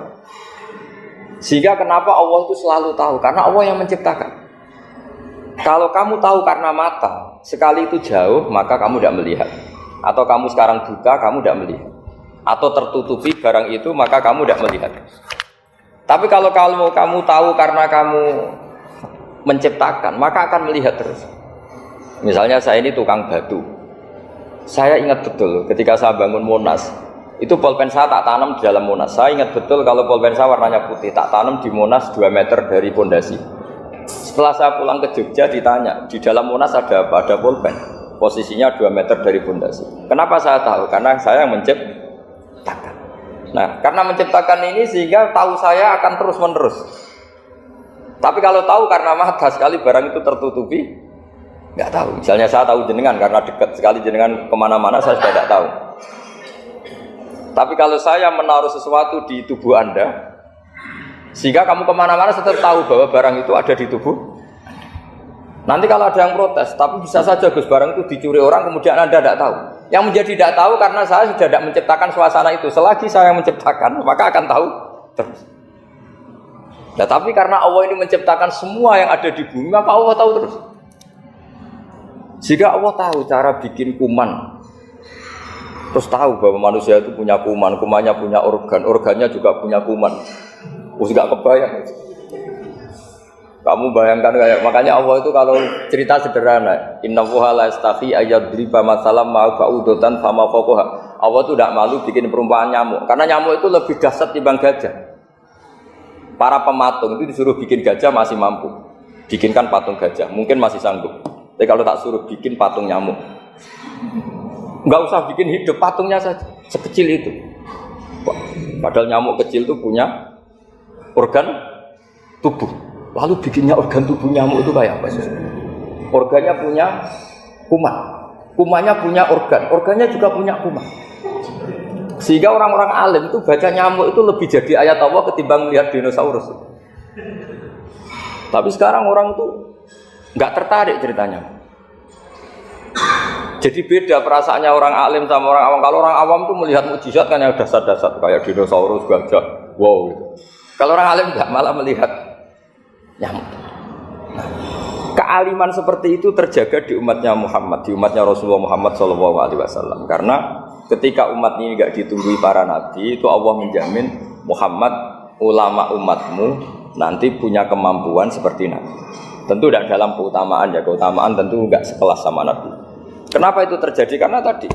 Sehingga kenapa Allah itu selalu tahu? Karena Allah yang menciptakan. Kalau kamu tahu karena mata, sekali itu jauh, maka kamu tidak melihat. Atau kamu sekarang buta, kamu tidak melihat. Atau tertutupi barang itu, maka kamu tidak melihat. Tapi kalau kamu tahu karena kamu menciptakan, maka akan melihat terus. Misalnya saya ini tukang batu. Saya ingat betul ketika saya bangun Monas, itu pulpen saya tak tanam di dalam Monas. Saya ingat betul kalau pulpen saya warnanya putih, tak tanam di Monas 2 meter dari pondasi. Setelah saya pulang ke Jogja ditanya, di dalam Monas ada apa? Ada pulpen. Posisinya 2 meter dari pondasi. Kenapa saya tahu? Karena saya yang menciptakan. Nah, karena menciptakan ini sehingga tahu saya akan terus menerus. Tapi kalau tahu karena mata sekali barang itu tertutupi, nggak tahu. Misalnya saya tahu jenengan karena dekat sekali jenengan kemana-mana saya sudah tidak tahu. Tapi kalau saya menaruh sesuatu di tubuh Anda, sehingga kamu kemana-mana tetap tahu bahwa barang itu ada di tubuh Anda. Nanti kalau ada yang protes, tapi bisa saja Gus barang itu dicuri orang kemudian Anda tidak tahu. Yang menjadi tidak tahu karena saya sudah tidak menciptakan suasana itu. Selagi saya menciptakan, maka akan tahu terus. Nah, tapi karena Allah ini menciptakan semua yang ada di bumi, maka Allah tahu terus. Jika Allah tahu cara bikin kuman, terus tahu bahwa manusia itu punya kuman, kumannya punya organ, organnya juga punya kuman. Terus gak kebayang. Kamu bayangkan kayak makanya Allah itu kalau cerita sederhana, innallaha la yastahi ayyadriba masalam ma ba'udatan fama fawqaha. Allah itu tidak malu bikin perumpamaan nyamuk, karena nyamuk itu lebih dahsyat timbang gajah. Para pematung itu disuruh bikin gajah masih mampu, bikinkan patung gajah, mungkin masih sanggup. Tapi kalau tak suruh bikin patung nyamuk, nggak usah bikin hidup, patungnya saja sekecil itu. Padahal nyamuk kecil itu punya organ tubuh. Lalu bikinnya organ tubuh nyamuk itu kayak apa sih? Organnya punya kuman, kumannya punya organ, organnya juga punya kuman. Sehingga orang-orang alim itu baca nyamuk itu lebih jadi ayat Allah ketimbang melihat dinosaurus. Tapi sekarang orang itu nggak tertarik ceritanya. Jadi beda perasaannya orang alim sama orang awam. Kalau orang awam tuh melihat mukjizat kan yang dasar-dasar kayak dinosaurus, gajah, wow gitu. Kalau orang alim nggak, malah melihat nyamuk. Nah, kealiman seperti itu terjaga di umatnya Muhammad, di umatnya Rasulullah Muhammad SAW. Karena ketika umat ini nggak ditunggui para nabi, itu Allah menjamin Muhammad, ulama umatmu nanti punya kemampuan seperti nabi. Tentu tidak dalam keutamaan ya, keutamaan tentu nggak sekelas sama nabi. Kenapa itu terjadi? Karena tadi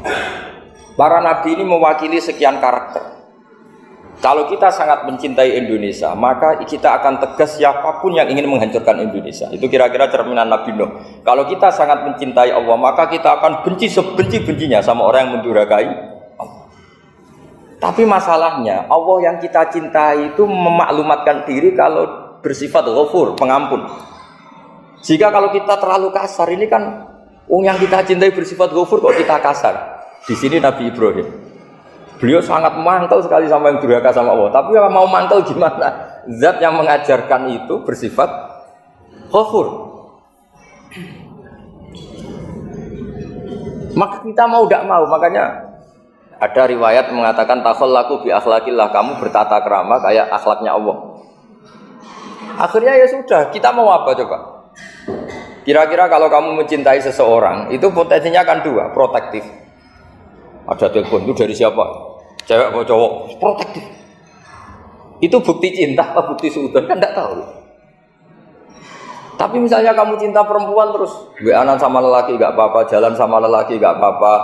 para nabi ini mewakili sekian karakter. Kalau kita sangat mencintai Indonesia, maka kita akan tegas siapapun yang ingin menghancurkan Indonesia. Itu kira-kira cerminan Nabi Nuh. Kalau kita sangat mencintai Allah, maka kita akan benci sebenci-bencinya sama orang yang mendurhakai Allah. Tapi masalahnya, Allah yang kita cintai itu memaklumatkan diri kalau bersifat ghafur, pengampun. Jika kalau kita terlalu kasar, ini kan yang kita cintai bersifat ghafur kok kita kasar. Di sini Nabi Ibrahim. Beliau sangat mangkel sekali sama yang durhaka sama Allah. Tapi mau mangkel gimana? Zat yang mengajarkan itu bersifat ghafur. Maka kita mau tidak mau, makanya Ada riwayat mengatakan takhallaku bi akhlaqillah, kamu bertata krama kayak akhlaknya Allah. Akhirnya ya sudah, kita mau apa coba? Kira-kira kalau kamu mencintai seseorang, itu potensinya kan dua, protektif. Ada telepon itu dari siapa? Cewek atau cowok? Protektif. Itu bukti cinta atau bukti suudon kan tidak tahu. Tapi misalnya kamu cinta perempuan terus WA-an sama lelaki gak apa-apa, jalan sama lelaki gak apa-apa,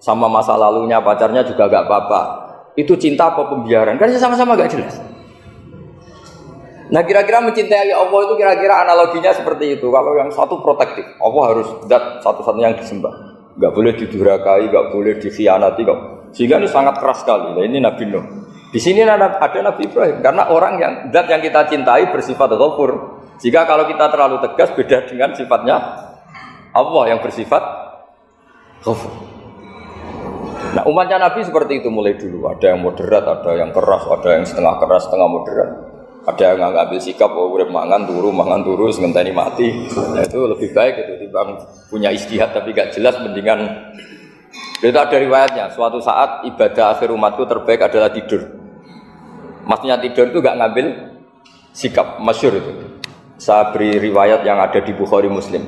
sama masa lalunya pacarnya juga gak apa-apa. Itu cinta apa pembiaran? Kan sama-sama gak jelas. Nah kira-kira mencintai Allah itu kira-kira analoginya seperti itu. Kalau yang satu protektif, Allah harus zat satu-satunya yang disembah, gak boleh didurhakai, gak boleh dikhianati, sehingga ini sangat keras sekali. Nah, ini Nabi Nuh. Di sini ada Nabi Ibrahim, karena orang yang zat yang kita cintai bersifat ghafur. Jika kalau kita terlalu tegas beda dengan sifatnya Allah yang bersifat ghafur. Nah umatnya Nabi seperti itu mulai dulu. Ada yang moderat, ada yang keras, ada yang setengah keras, setengah moderat. Ada yang ngambil sikap, urip mangan turu, sementara mati. Nah, itu lebih baik itu dibanding punya istihad tapi gak jelas, mendingan. Itu ada riwayatnya. Suatu saat ibadah akhir umatku terbaik adalah tidur. Maksudnya tidur itu gak ngambil sikap, masyhur itu. Saya beri riwayat yang ada di Bukhari Muslim.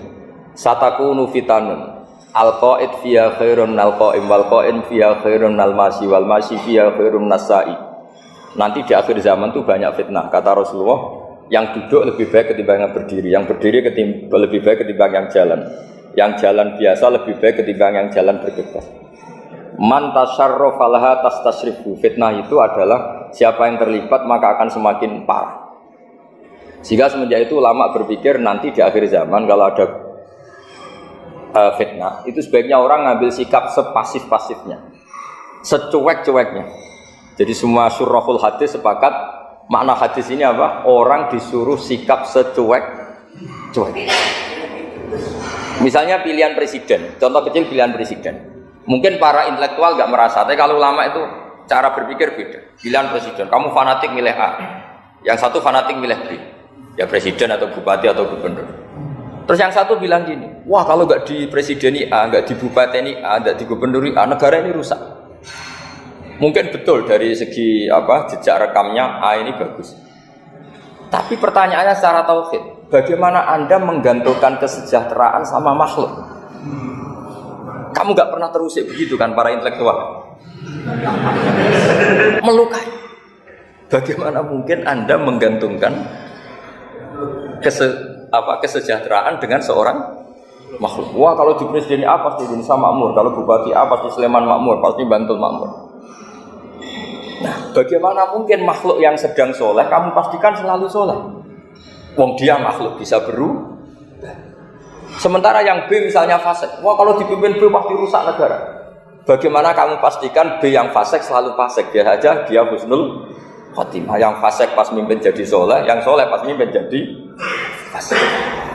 Satakunu fitanun al-qa'id fiya khairun al-qa'im wal-qa'in fiya khairun al-masi wal-masi fiya khairun nasai. Nanti di akhir zaman itu banyak fitnah. Kata Rasulullah, yang duduk lebih baik ketimbang yang berdiri, yang berdiri lebih baik ketimbang yang jalan biasa lebih baik ketimbang yang jalan bergegas. Man tasyarrafa laha tastasrifu. Fitnah itu adalah siapa yang terlibat maka akan semakin parah. Sehingga semenjak itu ulama berpikir nanti di akhir zaman kalau ada fitnah itu sebaiknya orang ngambil sikap sepasif-pasifnya, secuek-cueknya. Jadi semua syurahul hadis sepakat makna hadis ini apa? Orang disuruh sikap secuek-cuek. Misalnya pilihan presiden, contoh kecil pilihan presiden. Mungkin para intelektual nggak merasa, tapi kalau ulama itu cara berpikir beda. Pilihan presiden, kamu fanatik milih A, yang satu fanatik milih B. Ya presiden atau bupati atau gubernur. Terus yang satu bilang gini, wah kalau nggak di presideni A, nggak di bupati A, nggak di gubernur A, negara ini rusak. Mungkin betul dari segi jejak rekamnya A ini bagus. Tapi pertanyaannya secara tauhid, bagaimana Anda menggantungkan kesejahteraan sama makhluk? Kamu nggak pernah terusik begitu kan para intelektual? Melukai. Bagaimana mungkin Anda menggantungkan kesejahteraan dengan seorang makhluk? Wah kalau di presiden A pasti Indonesia makmur, kalau bupati A pasti Sleman makmur, pasti Bantul makmur. Nah bagaimana mungkin makhluk yang sedang soleh kamu pastikan selalu soleh? Wong dia makhluk bisa berubah. Sementara yang B misalnya fasik, wah kalau dipimpin B pasti rusak negara. Bagaimana kamu pastikan B yang fasik selalu fasik? Dia saja dia husnul khotimah, yang fasik pas mimpin jadi soleh, yang soleh pas mimpin jadi fasik.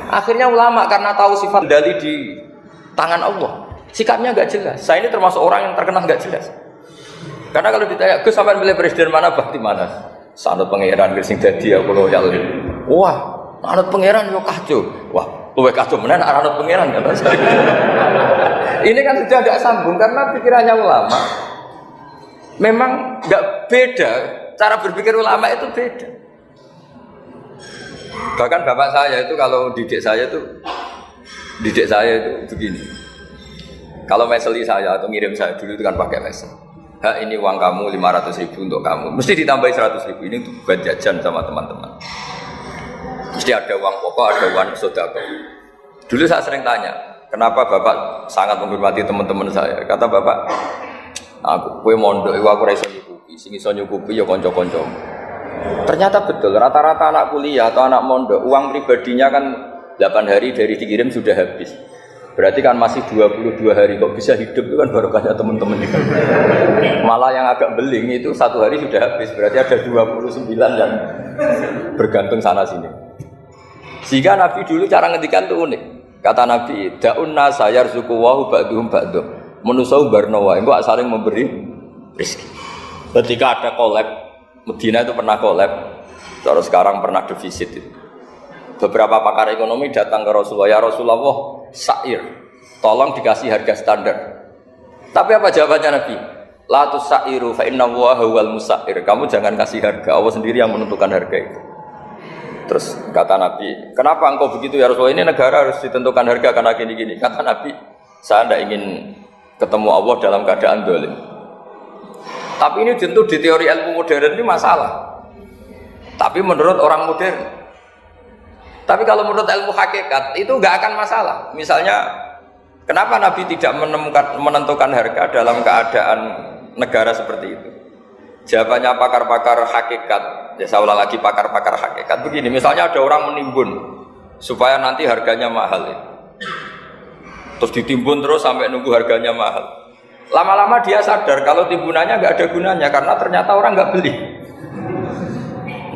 Akhirnya ulama karena tahu sifat dali di tangan Allah, sikapnya nggak jelas. Saya ini termasuk orang yang terkenal nggak jelas. Karena kalau ditanya, Gus sampai milih presiden mana, bakti mana? Sanut pangeran sing dadi aku loyal. Wah, anut pangeran yo kacau. Wah, luwih kacau menan anut pangeran kata saya. Ini kan sudah tidak sambung karena pikirannya ulama. Memang nggak beda. Cara berpikir ulama itu beda. Bahkan bapak saya itu kalau didik saya itu begini. Kalau meseli saya atau ngirim saya dulu itu kan pakai mesel. Ini uang kamu 500.000 untuk kamu. Mesti ditambahi 100.000 ini untuk buat jajan sama teman-teman. Mesti ada uang pokok, ada uang sedekah. Dulu saya sering tanya, kenapa bapak sangat menghormati teman-teman saya? Kata bapak, kue mondok, aku raiso nyukupi, sing iso nyukupi ya konco-konco. Ternyata betul, rata-rata anak kuliah atau anak mondok, uang pribadinya kan 8 hari dari dikirim sudah habis. Berarti kan masih 22 hari kok bisa hidup itu kan barokahnya teman-teman. Malah yang agak beling itu 1 hari sudah habis, berarti ada 29 yang bergantung sana sini. Sehingga Nabi dulu cara ngendikan itu unik. Kata Nabi, da'un nasa yarzuqu wa ba'duhum ba'duh. Manusa barnawa, engko saling memberi rezeki. Ketika ada kolab, Medina itu pernah kolab, terus sekarang pernah defisit itu. Beberapa pakar ekonomi datang ke Rasulullah, ya Rasulullah, sa'ir, tolong dikasih harga standar. Tapi apa jawabannya Nabi? La tusairu fa inna Allaha huwal musair. Kamu jangan kasih harga, Allah sendiri yang menentukan harga itu. Terus kata Nabi, kenapa engkau begitu ya Rasulullah? Ini negara harus ditentukan harga karena gini-gini. Kata Nabi, saya tidak ingin ketemu Allah dalam keadaan dolim. Tapi ini tentu di teori ilmu modern ini masalah. Tapi menurut orang modern. Tapi kalau menurut ilmu hakikat itu nggak akan masalah. Misalnya, kenapa Nabi tidak menentukan harga dalam keadaan negara seperti itu? Jawabannya pakar-pakar hakikat. Ya saya ulang lagi pakar-pakar hakikat begini. Misalnya ada orang menimbun supaya nanti harganya mahal ya. Terus ditimbun terus sampai nunggu harganya mahal. Lama-lama dia sadar kalau timbunannya nggak ada gunanya karena ternyata orang nggak beli.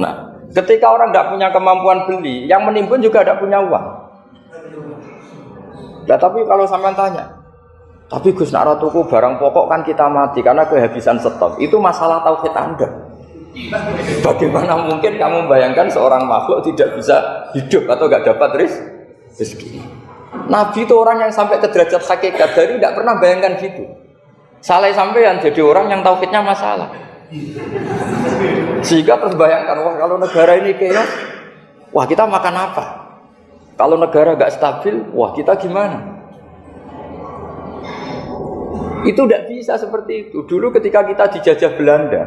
Nah, ketika orang nggak punya kemampuan beli, yang menimbun juga tidak punya uang. Nah, tapi kalau sampean tanya, tapi Gus nak tuku barang pokok kan kita mati karena kehabisan stok. Itu masalah tauhid Anda. Bagaimana mungkin kamu membayangkan seorang makhluk tidak bisa hidup atau nggak dapat rezeki? Nabi itu orang yang sampai ke derajat hakikat dari tidak pernah bayangkan gitu. Salah sampean jadi orang yang tauhidnya masalah. Sehingga terus bayangkan, wah kalau negara ini chaos, wah kita makan apa? Kalau negara nggak stabil, wah kita gimana? Itu tidak bisa seperti itu. Dulu ketika kita dijajah Belanda,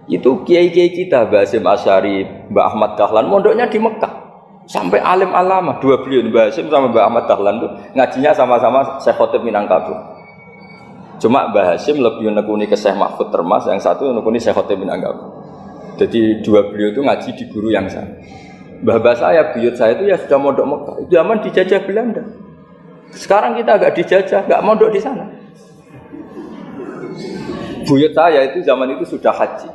itu kiai-kiai kita, Mbah Hasyim Asy'ari, Mbah Ahmad Dahlan, mondoknya di Mekah. Sampai alim alama, dua beliau, Mbah Hasyim sama Mbah Ahmad Dahlan itu ngajinya sama-sama Syekh Khotib Minangkabau. Cuma Mbah Hasyim lebih menekuni ke Syekh Mahfud Termas, yang satu menekuni Syekh Khotib Minangkabau. Jadi dua beliau itu ngaji di guru yang sama. Mbah saya, buyut saya itu ya sudah mondok Mekah. Itu zaman dijajah Belanda. Sekarang kita agak dijajah, nggak mondok di sana. Buyut saya itu zaman itu sudah haji.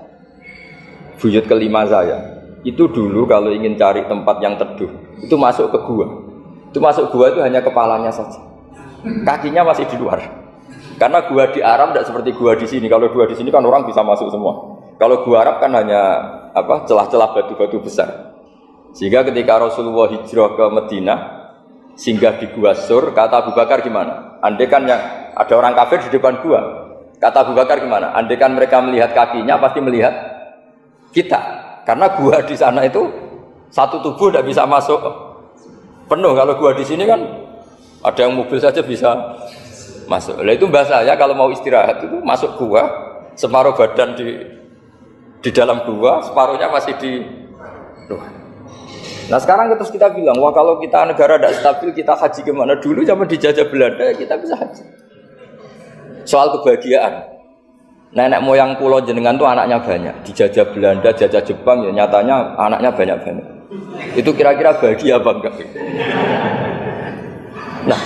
Buyut kelima saya itu dulu kalau ingin cari tempat yang teduh itu masuk ke gua. Itu masuk gua itu hanya kepalanya saja, kakinya masih di luar. Karena gua di Arab tidak seperti gua di sini. Kalau gua di sini kan orang bisa masuk semua. Kalau gua Arab kan hanya celah-celah batu-batu besar. Sehingga ketika Rasulullah hijrah ke Madinah, singgah di gua Sur, kata Abu Bakar gimana? Andai kan yang ada orang kafir di depan gua, kata Abu Bakar gimana? Andai kan mereka melihat kakinya pasti melihat kita, karena gua di sana itu satu tubuh tidak bisa masuk penuh. Kalau gua di sini kan ada yang mobil saja bisa masuk. Nah itu bahasa ya kalau mau istirahat itu masuk gua, separuh badan di dalam gua, separuhnya masih di luar. Nah sekarang terus kita bilang, wah kalau kita negara tidak stabil kita haji kemana? Dulu zaman dijajah Belanda kita bisa haji. Soal kebahagiaan. Nenek moyang pulau jenengan tuh anaknya banyak, dijajah Belanda, jajah Jepang, ya nyatanya anaknya banyak-banyak. Itu kira-kira bahagia apa enggak? Nah,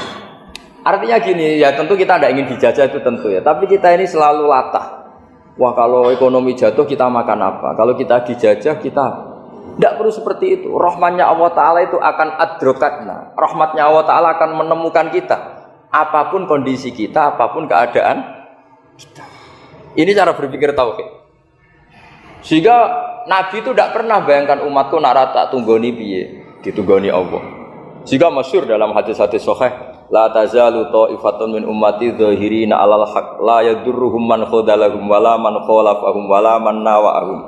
artinya gini, ya tentu kita tidak ingin dijajah itu tentu ya, tapi kita ini selalu latah. Wah kalau ekonomi jatuh kita makan apa? Kalau kita dijajah kita tidak perlu seperti itu. Rahmatnya Allah Ta'ala itu akan adrokatna. Rahmatnya Allah Ta'ala akan menemukan kita. Apapun kondisi kita, apapun keadaan kita. Ini cara berpikir tauhid. Sehingga Nabi itu tidak pernah bayangkan umatku nak rata tunggoni piye, ditunggoni Allah. Sehingga masyhur dalam hadis-hadis sahih, la tazalu ta'ifatun min ummati dzahirina 'alal haqq la yadurruhum man khadalahum wala man khalafahum wala man nawa'ahum.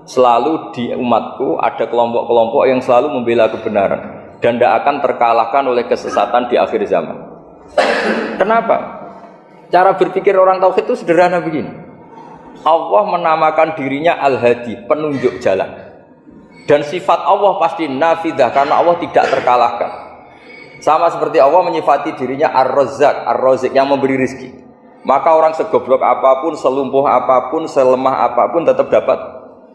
Selalu di umatku ada kelompok-kelompok yang selalu membela kebenaran dan tidak akan terkalahkan oleh kesesatan di akhir zaman. Kenapa? Cara berpikir orang tauhid itu sederhana begini. Allah menamakan dirinya Al-Hadi, penunjuk jalan. Dan sifat Allah pasti nafidah karena Allah tidak terkalahkan. Sama seperti Allah menyifati dirinya Ar-Razzaq, Ar-Razik yang memberi rezeki. Maka orang segoblok apapun, selumpuh apapun, selemah apapun tetap dapat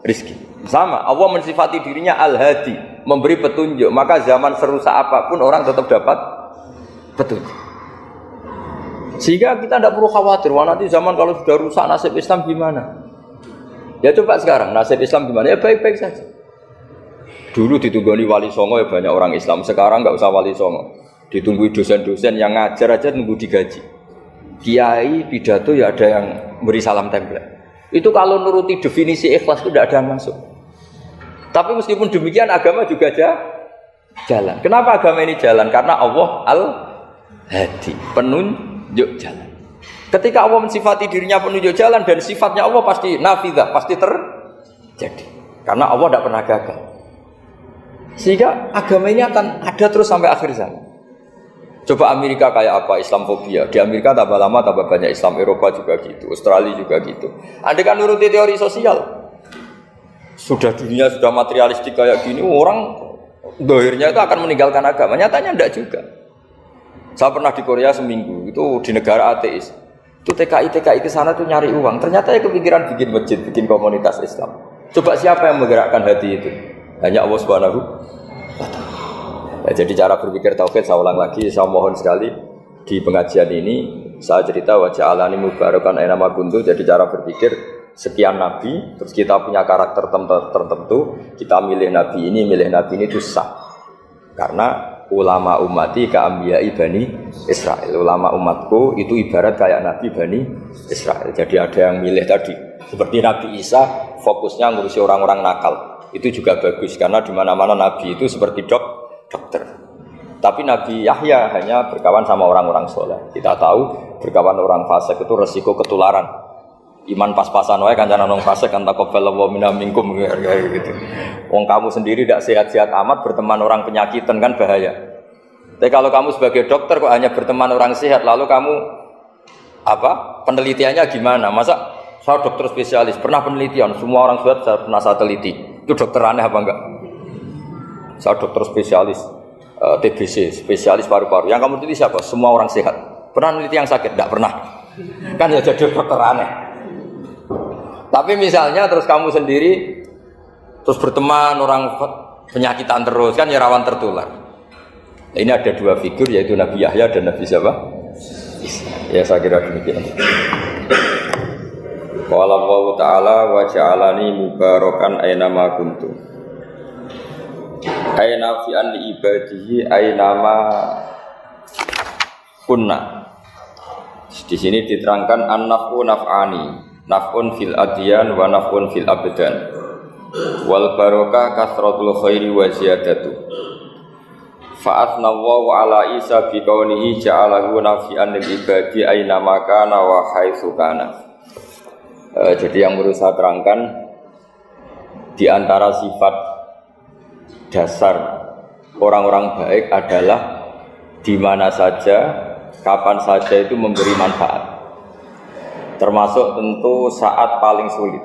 rezeki. Sama, Allah mensifati dirinya Al-Hadi, memberi petunjuk. Maka zaman serusak apapun orang tetap dapat petunjuk. Sehingga kita tidak perlu khawatir, wah nanti zaman kalau sudah rusak nasib Islam gimana? Ya coba sekarang nasib Islam gimana? Ya baik-baik saja. Dulu ditunggoni wali songo ya banyak orang Islam. Sekarang nggak usah wali songo, ditunggu dosen-dosen yang ngajar aja nunggu digaji. Kiai pidato ya ada yang beri salam tempel. Itu kalau nuruti definisi ikhlas itu tidak ada yang masuk. Tapi meskipun demikian agama juga jalan. Kenapa agama ini jalan? Karena Allah Al-Hadi, penunjuk jalan. Ketika Allah mensifati dirinya penunjuk jalan dan sifatnya Allah pasti nafidah, pasti terjadi. Karena Allah tidak pernah gagal. Sehingga agama ini akan ada terus sampai akhir zaman. Coba Amerika kayak apa, Islamofobia. Di Amerika tambah lama tambah banyak Islam, Eropa juga gitu, Australia juga gitu. Anda kan nuruti teori sosial. Sudah dunia sudah materialistik kayak gini, orang dohirnya itu akan meninggalkan agama. Nyatanya enggak juga. Saya pernah di Korea seminggu, itu di negara ateis. Itu TKI ke sana tuh nyari uang. Ternyata ya kepikiran bikin masjid, bikin komunitas Islam. Coba siapa yang menggerakkan hati itu? Hanya Allah Subhanahu wa Ta'ala. Ya, jadi cara berpikir tauhid saya ulang lagi, saya mohon sekali di pengajian ini saya cerita wajah alani mubarakan aina kuntu. Jadi cara berpikir sekian nabi, terus kita punya karakter tertentu, kita milih nabi ini itu sah. Karena ulama ummati ka ambiyai Bani Israel. Ulama umatku itu ibarat kayak nabi Bani Israel. Jadi ada yang milih tadi seperti Nabi Isa fokusnya ngurusi orang-orang nakal. Itu juga bagus karena di mana-mana nabi itu seperti dokter. Tapi Nabi Yahya hanya berkawan sama orang-orang soleh. Kita tahu berkawan orang fasik itu resiko ketularan. Iman pas-pasan wae kancane nang fasik kan taqabbalallahu minna minkum gitu. Wong kamu sendiri tidak sehat-sehat amat berteman orang penyakitan kan bahaya. Tapi kalau kamu sebagai dokter kok hanya berteman orang sehat, lalu kamu penelitiannya gimana? Masa saya dokter spesialis, pernah penelitian, semua orang sehat saya pernah saya teliti. Itu dokter aneh apa enggak? Saya dokter spesialis TBC, spesialis paru-paru. Yang kamu teliti siapa? Semua orang sehat. Pernah meneliti yang sakit? Tidak pernah. Kan ya jadi dokter aneh. Tapi misalnya terus kamu sendiri terus berteman orang penyakitan terus, kan ya rawan tertular. Nah, ini ada dua figur yaitu Nabi Yahya dan Nabi siapa? Ya saya kira demikian. Qala Allah Ta'ala wa ja'alani mubarakan aina ma kuntu. Aina fi an li ibadihi aina ma kunna. Di sini diterangkan an-naf'u naf'ani, naf'un fil adyan wa naf'un fil abdan. Wal barokah kasratul khairi wa ziyadatu. Fa'athna Allahu ala Isa bi kaunihi ja'alahu nafi'an lil ibadi aina ma kana wa haitsu kana. Jadi yang perlu saya terangkan di antara sifat dasar orang-orang baik adalah di mana saja, kapan saja itu memberi manfaat. Termasuk tentu saat paling sulit.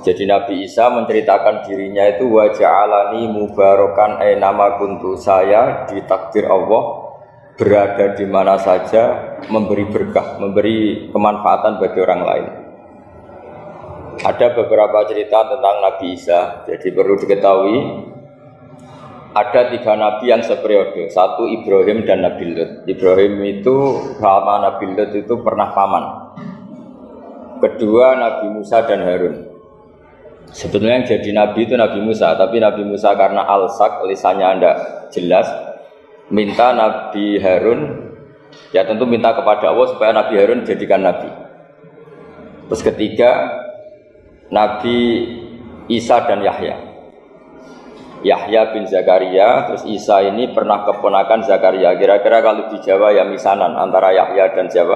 Jadi Nabi Isa menceritakan dirinya itu wa ja'alani mubarakan ainama kuntu, saya ditakdir Allah berada di mana saja memberi berkah, memberi kemanfaatan bagi orang lain. Ada beberapa cerita tentang Nabi Isa. Jadi perlu diketahui ada 3 nabi yang seperiode. Satu Ibrahim dan Nabi Lut. Ibrahim itu sama Nabi Lut itu pernah paman. Kedua Nabi Musa dan Harun. Sebetulnya yang jadi nabi itu Nabi Musa, tapi Nabi Musa karena alsak lisannya tidak jelas, minta Nabi Harun, ya tentu minta kepada Allah supaya Nabi Harun jadikan nabi. Terus ketiga Nabi Isa dan Yahya. Yahya bin Zakaria, terus Isa ini pernah keponakan Zakaria. Kira-kira kalau di Jawa ya misanan antara Yahya dan siapa?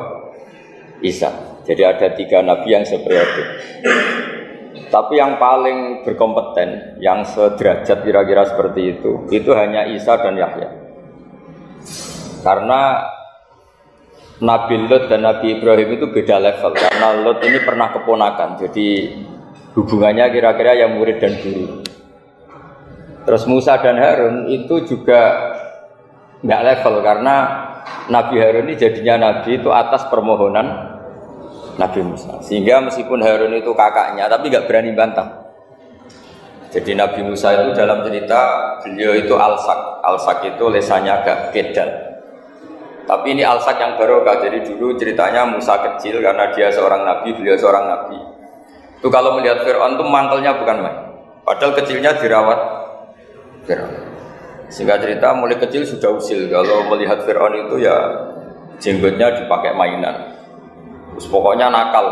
Isa. Jadi ada 3 nabi yang seperiode. Tapi yang paling berkompeten, yang sederajat kira-kira seperti itu hanya Isa dan Yahya. Karena Nabi Lut dan Nabi Ibrahim itu beda level. Karena Lut ini pernah keponakan, jadi hubungannya kira-kira yang murid dan guru. Terus Musa dan Harun itu juga nggak level, karena Nabi Harun ini jadinya Nabi itu atas permohonan Nabi Musa. Sehingga meskipun Harun itu kakaknya, tapi nggak berani bantah. Jadi Nabi Musa itu dalam cerita beliau itu alsak. Alsak itu lesannya agak kedal. Tapi ini alsak yang barokah. Jadi dulu ceritanya Musa kecil karena dia seorang nabi, beliau seorang nabi. Itu kalau melihat Fir'aun itu mangkelnya bukan main. Padahal kecilnya dirawat Fir'aun. Sehingga cerita mulai kecil sudah usil. Kalau melihat Fir'aun itu ya jenggotnya dipakai mainan. Terus pokoknya nakal.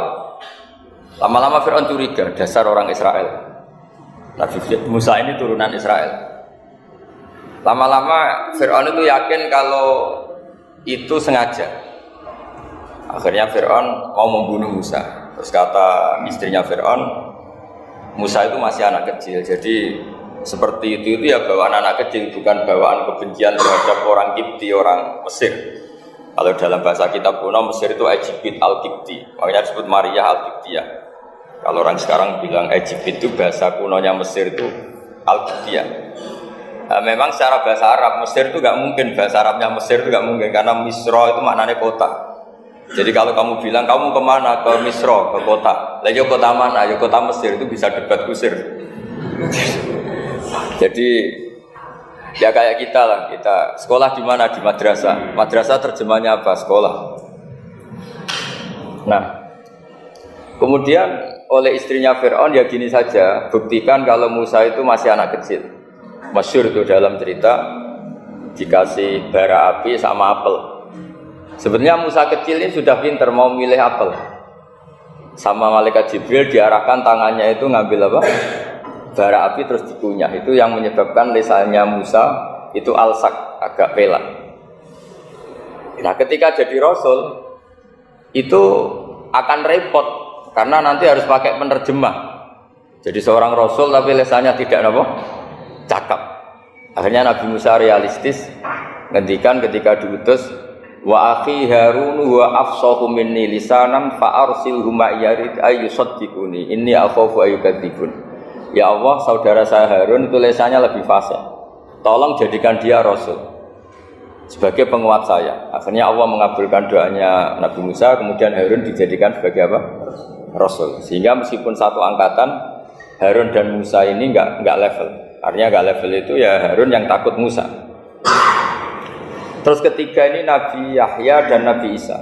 Lama-lama Fir'aun curiga, dasar orang Israel. Nabi Musa ini turunan Israel. Lama-lama Fir'aun itu yakin kalau itu sengaja. Akhirnya Fir'aun mau membunuh Musa. Terus kata istrinya Fir'aun, Musa itu masih anak kecil, jadi seperti itu ya bawaan anak kecil, bukan bawaan kebencian terhadap orang Kipti, orang Mesir. Kalau dalam bahasa kitab kuno Mesir itu Egypt al-Kipti, makanya disebut Maria al-Kiptiyah. Kalau orang sekarang bilang Egypt itu bahasa kunonya Mesir itu al-Kiptiyah. Nah, memang secara bahasa Arab Mesir itu nggak mungkin, bahasa Arabnya Mesir itu nggak mungkin karena Misra itu maknanya kota. Jadi kalau kamu bilang kamu kemana, ke Misra, ke kota, lah ya kota mana, ya kota Mesir, itu bisa debat kusir. Jadi ya kayak kita lah, kita sekolah di mana, di madrasah. Madrasah terjemahnya apa? Sekolah. Nah, kemudian oleh istrinya Fir'aun ya gini saja, buktikan kalau Musa itu masih anak kecil. Masyhur itu dalam cerita dikasih bara api sama apel. Sebenarnya Musa kecil ini sudah pinter mau milih apel. Sama malaikat Jibril diarahkan tangannya itu ngambil apa? Bara api terus dikunyah. Itu yang menyebabkan lisannya Musa itu alsak, agak pelak. Nah, ketika jadi rasul itu akan repot karena nanti harus pakai penerjemah. Jadi seorang rasul tapi lisannya tidak apa? Cakap. Akhirnya Nabi Musa realistis ngendikan ketika diutus, wa akhi Harun wa afsahu minni lisanan fa arsilhu ma'yarid ayyusaddiquni inni akhafu ayyukadzibun. Ya Allah, saudara saya Harun itu lisannya lebih fasih. Tolong jadikan dia rasul sebagai penguat saya. Akhirnya Allah mengabulkan doanya Nabi Musa, kemudian Harun dijadikan sebagai apa? Rasul. Sehingga meskipun satu angkatan, Harun dan Musa ini enggak level. Artinya enggak level itu ya Harun yang takut Musa. Terus ketiga ini Nabi Yahya dan Nabi Isa.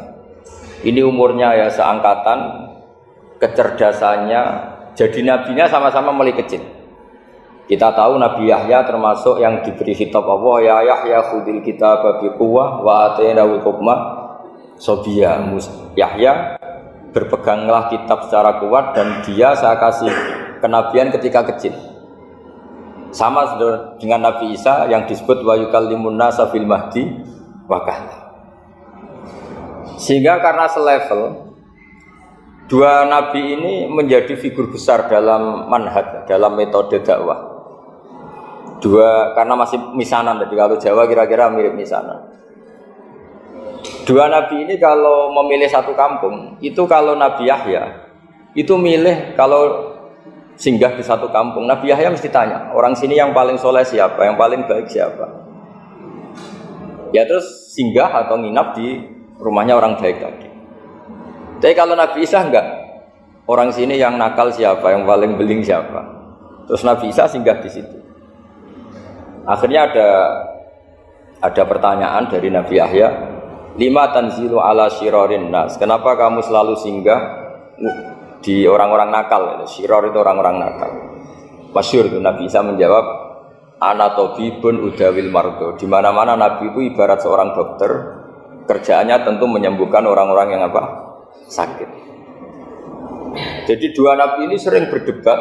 Ini umurnya ya seangkatan, kecerdasannya, jadi nabinya sama-sama mulai kecil. Kita tahu Nabi Yahya termasuk yang diberi khitab Allah, ya Yahya khudil kitaba biquwwah wa atainahu hukma sobiyya. Yahya berpeganglah kitab secara kuat dan dia saya kasih kenabian ketika kecil. Sama dengan Nabi Isa yang disebut wa yukallimun nasa fil mahdi wa kahla. Sehingga karena selevel dua nabi ini menjadi figur besar dalam manhaj, dalam metode dakwah. Dua karena masih misanan, jadi kalau Jawa kira-kira mirip misanan. Dua nabi ini kalau memilih satu kampung, itu kalau Nabi Yahya itu milih kalau singgah di satu kampung, Nabi Yahya mesti tanya, orang sini yang paling soleh siapa, yang paling baik siapa? Ya terus singgah atau nginap di rumahnya orang baik tadi. Tapi kalau Nabi Isa enggak, orang sini yang nakal siapa, yang paling beling siapa? Terus Nabi Isa singgah di situ. Akhirnya ada pertanyaan dari Nabi Yahya, lima tanzilu ala syirarin nas, kenapa kamu selalu singgah di orang-orang nakal? Syiror itu orang-orang nakal. Masyhur itu Nabi Isa menjawab, ana tabibun udawil mardo. Di mana-mana Nabi itu ibarat seorang dokter, kerjaannya tentu menyembuhkan orang-orang yang apa? Sakit. Jadi dua nabi ini sering berdebat,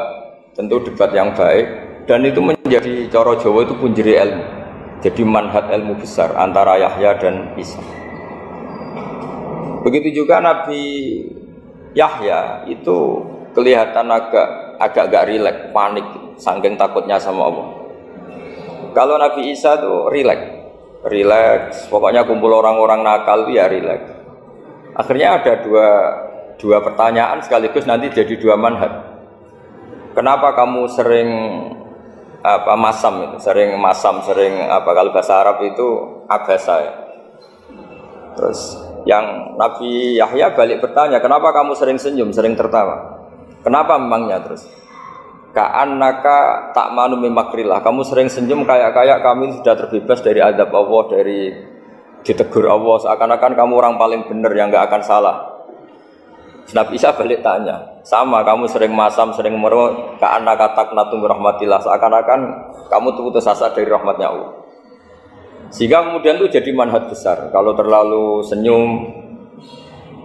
tentu debat yang baik, dan itu menjadi cara Jawa itu punjeri ilmu. Jadi manhaj ilmu besar antara Yahya dan Isa. Begitu juga Nabi Yahya itu kelihatan agak rileks, panik, saking takutnya sama Allah. Kalau Nabi Isa itu rileks, pokoknya kumpul orang-orang nakal itu ya rileks. Akhirnya ada dua pertanyaan sekaligus nanti jadi dua manhaj. Kenapa kamu sering masam, sering kalau bahasa Arab itu abasa ya. Terus yang Nabi Yahya balik bertanya, kenapa kamu sering senyum, sering tertawa? Kenapa memangnya? Terus ka'annaka ta'manu min makrillah, kamu sering senyum kayak kami sudah terbebas dari azab Allah, dari ditegur Allah, seakan-akan kamu orang paling benar yang enggak akan salah. Nabi Isa balik tanya, sama kamu sering masam, sering merut, ka'annaka taqnatu min rahmatillah, seakan-akan kamu putus asa dari rahmatnya Allah. Sehingga kemudian itu jadi manhaj besar. Kalau terlalu senyum,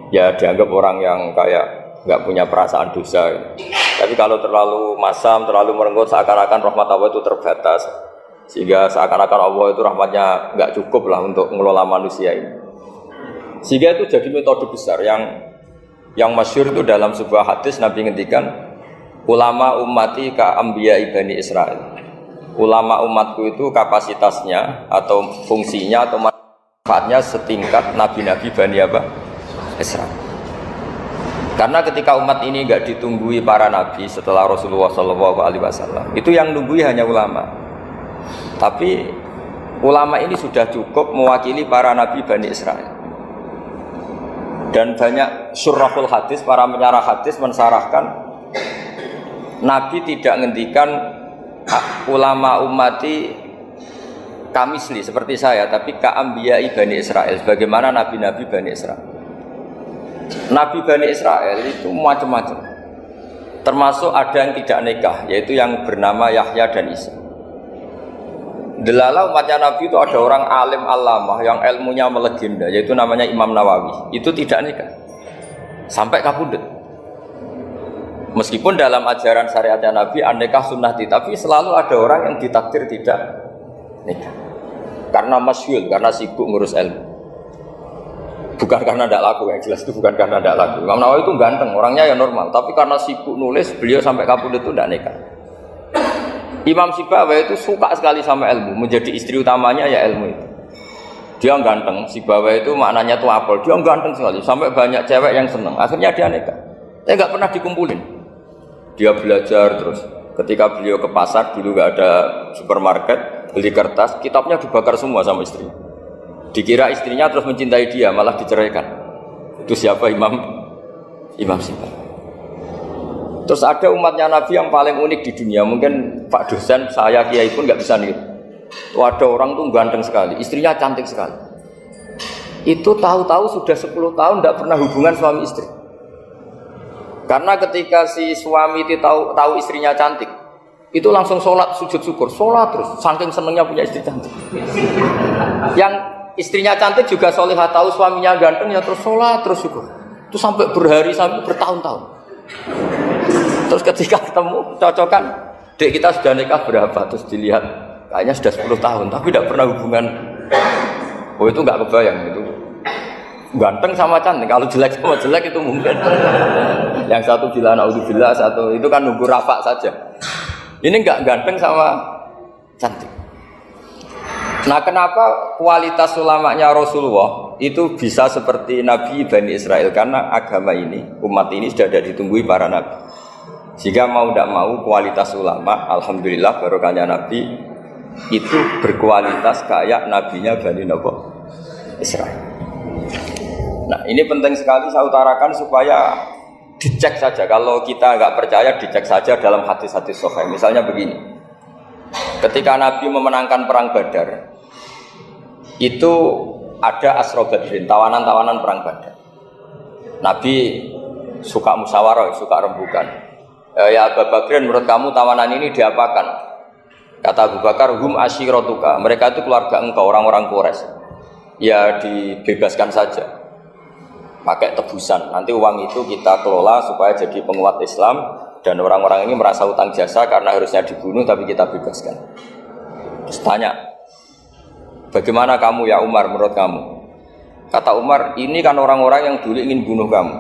ya dianggap orang yang kayak nggak punya perasaan dosa. Tapi kalau terlalu masam, terlalu merenggut, seakan-akan rahmat Allah itu terbatas. Sehingga seakan-akan Allah itu rahmatnya nggak cukup lah untuk mengelola manusia ini. Sehingga itu jadi metode besar yang masyhur itu dalam sebuah hadis Nabi ngendikan ulama ummati ka anbiya Bani Israil. Ulama umatku itu kapasitasnya atau fungsinya atau manfaatnya setingkat nabi-nabi Bani apa? Israil. Karena ketika umat ini enggak ditunggui para nabi setelah Rasulullah SAW, itu yang nunggui hanya ulama. Tapi ulama ini sudah cukup mewakili para nabi Bani Israil. Dan banyak syurahul hadis, para penyarah hadis mensarahkan Nabi tidak ngendikan ulama ummati kamisli seperti saya, tapi ka'ambiyai Bani Israel, bagaimana nabi-nabi Bani Israel. Nabi Bani Israel itu macam-macam, termasuk ada yang tidak nikah, yaitu yang bernama Yahya dan Isa. Delala umatnya Nabi itu ada orang alim alamah yang ilmunya melegenda, yaitu namanya Imam Nawawi. Itu tidak nikah sampai kabudut. Meskipun dalam ajaran syariatnya Nabi nikah sunnati, tapi selalu ada orang yang ditakdir tidak nikah karena masyhur, karena sibuk ngurus ilmu. Bukan karena tidak laku, yang jelas itu bukan karena tidak laku. Imam Nawawi itu ganteng, orangnya ya normal, tapi karena sibuk nulis, beliau sampai kabudut itu tidak nikah. Imam Sibawai itu suka sekali sama ilmu, menjadi istri utamanya ya ilmu itu. Dia ganteng, Sibawai itu maknanya tuh apel, dia ganteng sekali, sampai banyak cewek yang seneng. Akhirnya dia nikah. Nggak pernah dikumpulin. Dia belajar terus. Ketika beliau ke pasar, dulu nggak ada supermarket, beli kertas, kitabnya dibakar semua sama istri. Dikira istrinya terus mencintai dia, malah diceraikan. Itu siapa? Imam Sibawai. Terus ada umatnya Nabi yang paling unik di dunia, mungkin Pak dosen, saya kiai pun nggak bisa niru. Ada orang tuh ganteng sekali, istrinya cantik sekali. Itu tahu-tahu sudah 10 tahun tidak pernah hubungan suami istri. Karena ketika si suami itu tahu istrinya cantik, itu langsung sholat sujud syukur, sholat terus, saking senengnya punya istri cantik. Yang istrinya cantik juga solihah, tahu suaminya ganteng ya terus sholat terus syukur. Itu sampai berhari sampai bertahun-tahun. Terus ketika ketemu cocokan, dek kita sudah nikah berapa? Terus dilihat kayaknya sudah 10 tahun, tapi tidak pernah hubungan. Oh itu nggak kebayang itu. Ganteng sama cantik, kalau jelek sama jelek itu mungkin. Yang satu bilang naudzubillah, satu itu kan nunggu rafa saja. Ini nggak ganteng sama cantik. Nah kenapa kualitas ulamanya Rasulullah itu bisa seperti Nabi Bani Israel? Karena agama ini, umat ini sudah ada ditunggui para nabi. Jika mau tidak mau kualitas ulama, alhamdulillah barokahnya Nabi itu berkualitas kayak nabinya Bani Israel. Nah ini penting sekali saya utarakan supaya dicek saja. Kalau kita nggak percaya, dicek saja dalam hadis-hadis sahih. Misalnya begini, ketika Nabi memenangkan perang Badar, itu ada Asra Badrin, tawanan-tawanan perang Badar. Nabi suka musyawarah, suka rembukan. Ya Abu Bakrin, menurut kamu tawanan ini diapakan? Kata Abu Bakar, hum asyiratuka, mereka itu keluarga engkau, orang-orang Quraisy. Ya dibebaskan saja, pakai tebusan. Nanti uang itu kita kelola supaya jadi penguat Islam, dan orang-orang ini merasa utang jasa karena harusnya dibunuh, tapi kita bebaskan. Terus tanya, bagaimana kamu ya Umar, menurut kamu? Kata Umar, ini kan orang-orang yang dulu ingin bunuh kamu,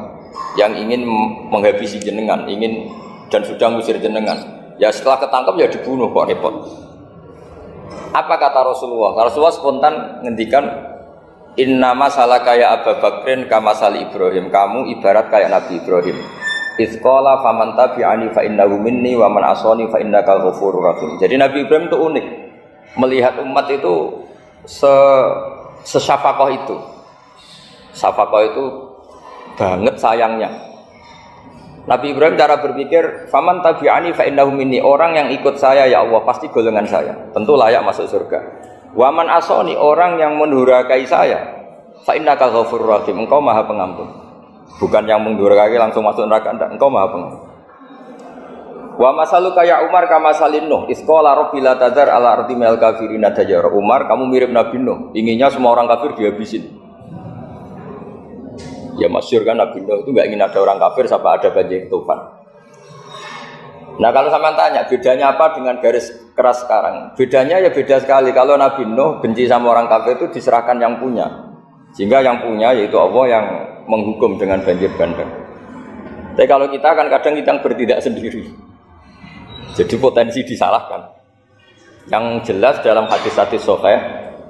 yang ingin menghabisi jenengan, ingin dan sudah ngusir jenengan. Ya setelah ketangkep ya dibunuh, kok repot. Apa kata Rasulullah? Rasulullah spontan ngendikan, inna masalaka ya Abu Bakrin kamasali Ibrahim, kamu ibarat kayak Nabi Ibrahim. Izqala faman tabi'ani fa innahu minni wa man asani fa innakal ghafurur rahim. Jadi Nabi Ibrahim itu unik, melihat umat itu sesyafakoh itu. Syafakoh itu banget sayangnya. Nabi Ibrahim cara berpikir, faman tabi'ani fa innahu minni, orang yang ikut saya ya Allah pasti golongan saya, tentu layak masuk surga. Wa man asani, orang yang mendurhakai saya, fa innaka ghafurur rahim, engkau Maha Pengampun. Bukan yang mendurhakai langsung masuk neraka, enggak, engkau Maha Pengampun. Wa masaluka ya Umar kama salin Nuh, isqala rabbil tadzar ala ardi minal kafirin dajara. Umar, kamu mirip Nabi Nuh, inginnya semua orang kafir dihabisin. Ya masyhur kan Nabi Nuh itu enggak ingin ada orang kafir sampai ada banjir tufan. Nah kalau sampean tanya bedanya apa dengan garis keras sekarang? Bedanya ya beda sekali. Kalau Nabi Nuh benci sama orang kafir itu diserahkan yang punya. Sehingga yang punya yaitu Allah yang menghukum dengan banjir bandang. Tapi kalau kita kan kadang kita bertindak sendiri. Jadi potensi disalahkan. Yang jelas dalam hadis-hadis sahih,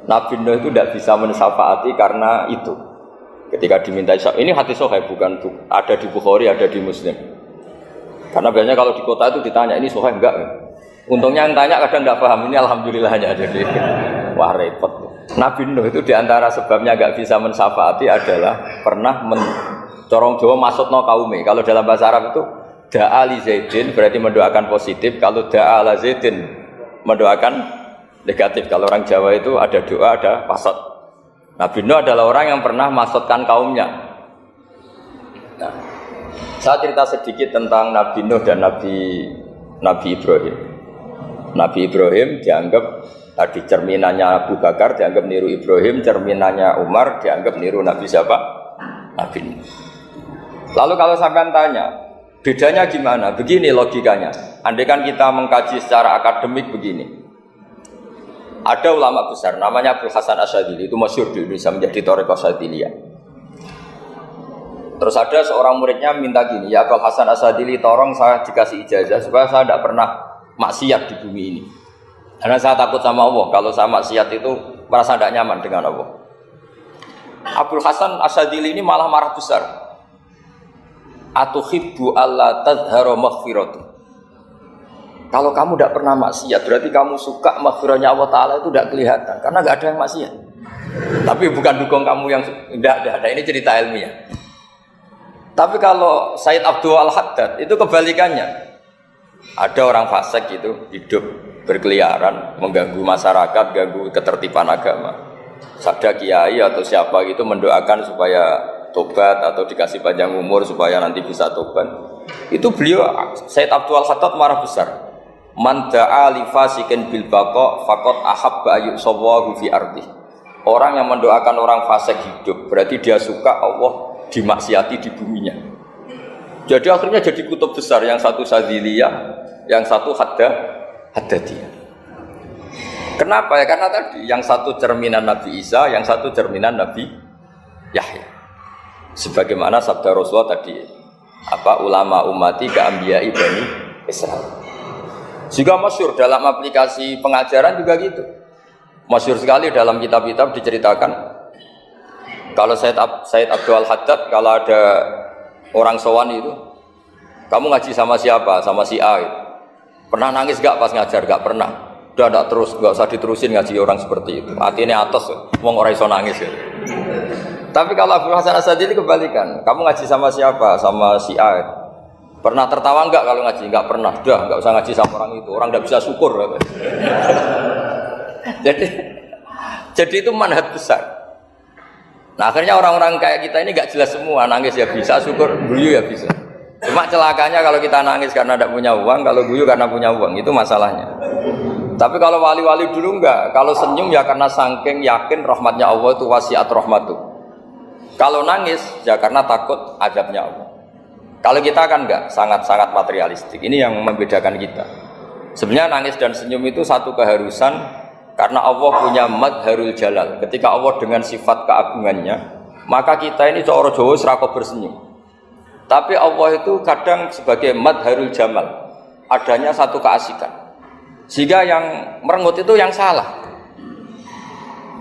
Nabi Nuh itu tidak bisa mensyafaati karena itu. Ketika diminta ini hadis sahih bukan ada di Bukhari, ada di Muslim. Karena biasanya kalau di kota itu ditanya ini sahih enggak? Untungnya yang tanya kadang enggak paham, ini alhamdulillahnya jadi wah repot. Nabi Nuh itu diantara sebabnya enggak bisa mensyafaati adalah pernah corong Jawa maksudno kaume. Kalau dalam bahasa Arab itu da'a li Zaidin berarti mendoakan positif, kalau da'a la Zaidin mendoakan negatif. Kalau orang Jawa itu ada doa, ada pasot. Nabi Nuh adalah orang yang pernah maksudkan kaumnya. Nah, saya cerita sedikit tentang Nabi Nuh dan Nabi Ibrahim. Nabi Ibrahim dianggap tadi cerminannya Abu Bakar, dianggap niru Ibrahim, cerminannya Umar, dianggap niru Nabi siapa? Nabi Nuh. Lalu kalau sampean tanya, bedanya gimana? Begini logikanya. Andai kan kita mengkaji secara akademik begini. Ada ulama besar, namanya Abdul Hasan Asyadzili, itu masyhur di Indonesia menjadi Thariqah Asyadziliyah. Terus ada seorang muridnya minta gini, ya Abdul Hasan Asyadzili, tolong saya dikasih ijazah supaya saya tidak pernah maksiat di bumi ini. Karena saya takut sama Allah, kalau saya maksiat itu merasa tidak nyaman dengan Allah. Abdul Hasan Asyadzili ini malah marah besar. Atuhibbu alla tadhharu maghfiratu. Kalau kamu tidak pernah maksiat, berarti kamu suka maghfirahnya Allah Ta'ala itu tidak kelihatan, karena tidak ada yang maksiat. Tapi bukan dukung kamu yang tidak, ini cerita ilmiah. Tapi kalau Said Abdul Al-Haddad itu kebalikannya. Ada orang fasik itu hidup berkeliaran, mengganggu masyarakat, ganggu ketertiban agama. Ada kiai atau siapa gitu mendoakan supaya tobat atau dikasih panjang umur supaya nanti bisa tobat. Itu beliau Said Abdul Al-Haddad marah besar. Man da'a li fasikin bil baqa faqad ahabba ayyusawahu fi ardi. Orang yang mendoakan orang fasik hidup berarti dia suka Allah dimaksiati di buminya. Jadi akhirnya jadi kutub besar, yang satu Sadziliyah, yang satu Haddadiyah. Kenapa ya? Karena tadi yang satu cerminan Nabi Isa, yang satu cerminan Nabi Yahya. Sebagaimana sabda Rasulullah tadi, ulama ummati ka'ambiyai bani Israil. Juga masyhur dalam aplikasi pengajaran juga gitu. Masyhur sekali dalam kitab-kitab diceritakan. Kalau Said Abdul Haddad, kalau ada orang sowan itu, kamu ngaji sama siapa? Sama si A. Gitu. Pernah nangis gak pas ngajar? Gak pernah. Udah gak terus, gak usah diterusin ngaji orang seperti itu. Hatinya atas, wong ora iso nangis. Gitu. Tapi kalau Abdul Hasan Asyadzili kebalikan. Kamu ngaji sama siapa? Sama si A. Gitu. Pernah tertawa enggak kalau ngaji? Enggak pernah. Udah, enggak usah ngaji sama orang itu. Orang enggak bisa syukur. Jadi itu manhaj besar. Nah, akhirnya orang-orang kayak kita ini enggak jelas semua. Nangis ya bisa, syukur, guyu ya bisa. Cuma celakanya kalau kita nangis karena tidak punya uang, kalau guyu karena punya uang, itu masalahnya. Tapi kalau wali-wali dulu enggak. Kalau senyum ya karena saking yakin rahmatnya Allah itu wasiat rahmatu. Kalau nangis ya karena takut azabnya Allah. Kalau kita kan enggak, sangat-sangat materialistik. Ini yang membedakan kita. Sebenarnya nangis dan senyum itu satu keharusan karena Allah punya madharul jalal. Ketika Allah dengan sifat keagungannya, maka kita ini cara Jawa serakop bersenyum. Tapi Allah itu kadang sebagai madharul jamal, adanya satu keasikan. Sehingga yang merengut itu yang salah.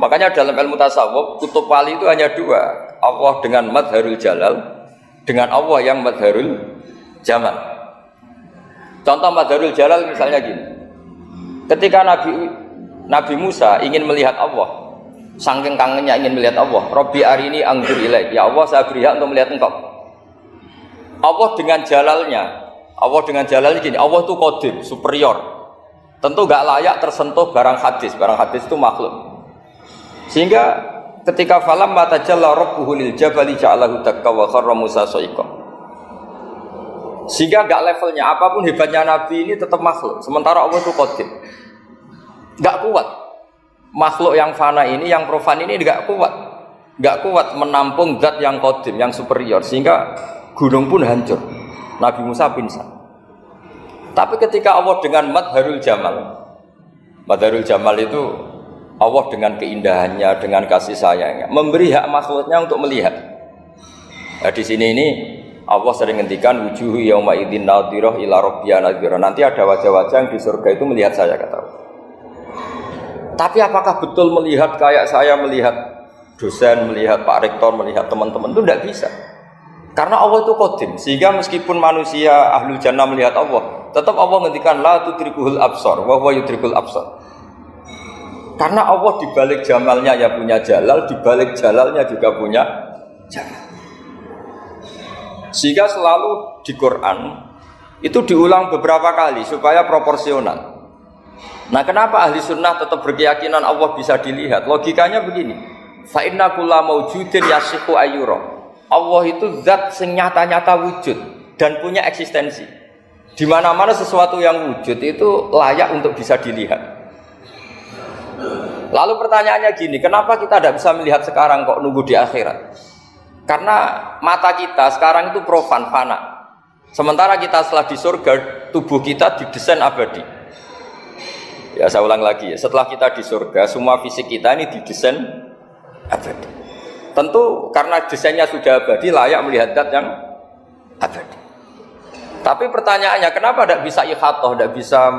Makanya dalam ilmu tasawuf, kutub wali itu hanya dua. Allah dengan madharul jalal, dengan Allah yang madharul jamal. Contoh madharul jalal misalnya gini. Ketika Nabi Musa ingin melihat Allah, saking kangennya ingin melihat Allah, Rabbi arini anzur ilaik, ya Allah saya beri hak untuk melihat engkau. Allah dengan jalalnya gini, Allah itu qadim, superior. Tentu enggak layak tersentuh barang hadis itu makhluk. Sehingga ketika falam matajalla rabbuhu lil jabali ja'alahu dakka wa kharra Musa sa'iqa. Sehingga enggak levelnya, apapun hebatnya Nabi ini tetap makhluk. Sementara Allah itu qadim. Enggak kuat. Makhluk yang fana ini, yang profan ini enggak kuat. Enggak kuat menampung zat yang qadim, yang superior. Sehingga gunung pun hancur. Nabi Musa pingsan. Tapi ketika Allah dengan madharul jamal itu Allah dengan keindahannya, dengan kasih sayangnya, memberi hak makhluknya untuk melihat. Nah, di sini ini Allah sering ngendikan wujuhu yauma idzin nadhirah ila rabbiha nadhirah. Nanti ada wajah-wajah yang di surga itu melihat saya, kata Allah. Tapi apakah betul melihat kayak saya melihat dosen, melihat Pak Rektor, melihat teman-teman? Itu tidak bisa. Karena Allah itu qadim, sehingga meskipun manusia ahlul jannah melihat Allah, tetap Allah ngendikan la tudrikuhul absar wa huwa yudrikul absar. Karena Allah di balik jamalnya ya punya jalal, di balik jalalnya juga punya jalal. Sehingga selalu di Quran itu diulang beberapa kali supaya proporsional. Nah, kenapa ahli sunnah tetap berkeyakinan Allah bisa dilihat? Logikanya begini, fa inna kulla maujudin yasihu ayyura. Allah itu zat sing nyata-nyata wujud dan punya eksistensi. Di mana-mana sesuatu yang wujud itu layak untuk bisa dilihat. Lalu pertanyaannya gini, kenapa kita tidak bisa melihat sekarang kok nunggu di akhirat? Karena mata kita sekarang itu profan, fana. Sementara kita setelah di surga, tubuh kita didesain abadi. Ya, saya ulang lagi ya, setelah kita di surga, semua fisik kita ini didesain abadi. Tentu karena desainnya sudah abadi, layak melihat zat yang abadi. Tapi pertanyaannya, kenapa tidak bisa ikhatoh, tidak bisa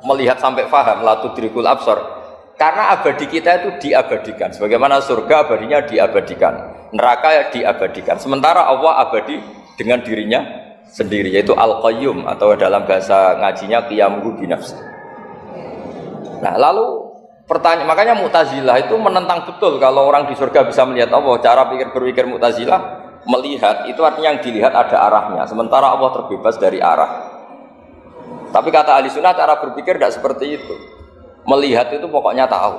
melihat sampai faham, la tudrikul absar? Karena abadi kita itu diabadikan. Sebagaimana surga abadinya diabadikan, neraka diabadikan. Sementara Allah abadi dengan dirinya sendiri, yaitu Al-Qayyum, atau dalam bahasa ngajinya Qiyamuhu binafsi. Nah, lalu pertanyaan, makanya Mu'tazilah itu menentang betul kalau orang di surga bisa melihat Allah. Cara berpikir Mu'tazilah, melihat itu artinya yang dilihat ada arahnya, sementara Allah terbebas dari arah. Tapi kata ahli sunnah, cara berpikir tidak seperti itu. Melihat itu pokoknya tahu.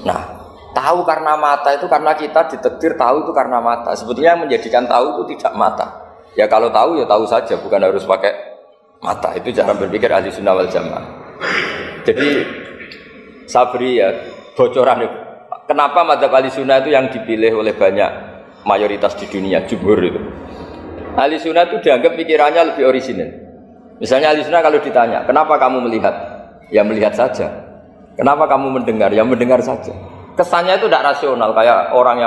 Nah, tahu karena mata itu karena kita ditakdir tahu itu karena mata. Sebetulnya yang menjadikan tahu itu tidak mata. Ya kalau tahu ya tahu saja, bukan harus pakai mata. Itu cara berpikir ahli sunnah wal jamaah. Jadi sabri ya bocoran. Kenapa madzhab ahli sunnah itu yang dipilih oleh banyak mayoritas di dunia, jumhur itu. Ahli sunnah itu dianggap pikirannya lebih orisinal. Misalnya ahli sunnah kalau ditanya, kenapa kamu melihat? Ya melihat saja. Kenapa kamu mendengar? Ya mendengar saja. Kesannya itu tidak rasional, kayak orang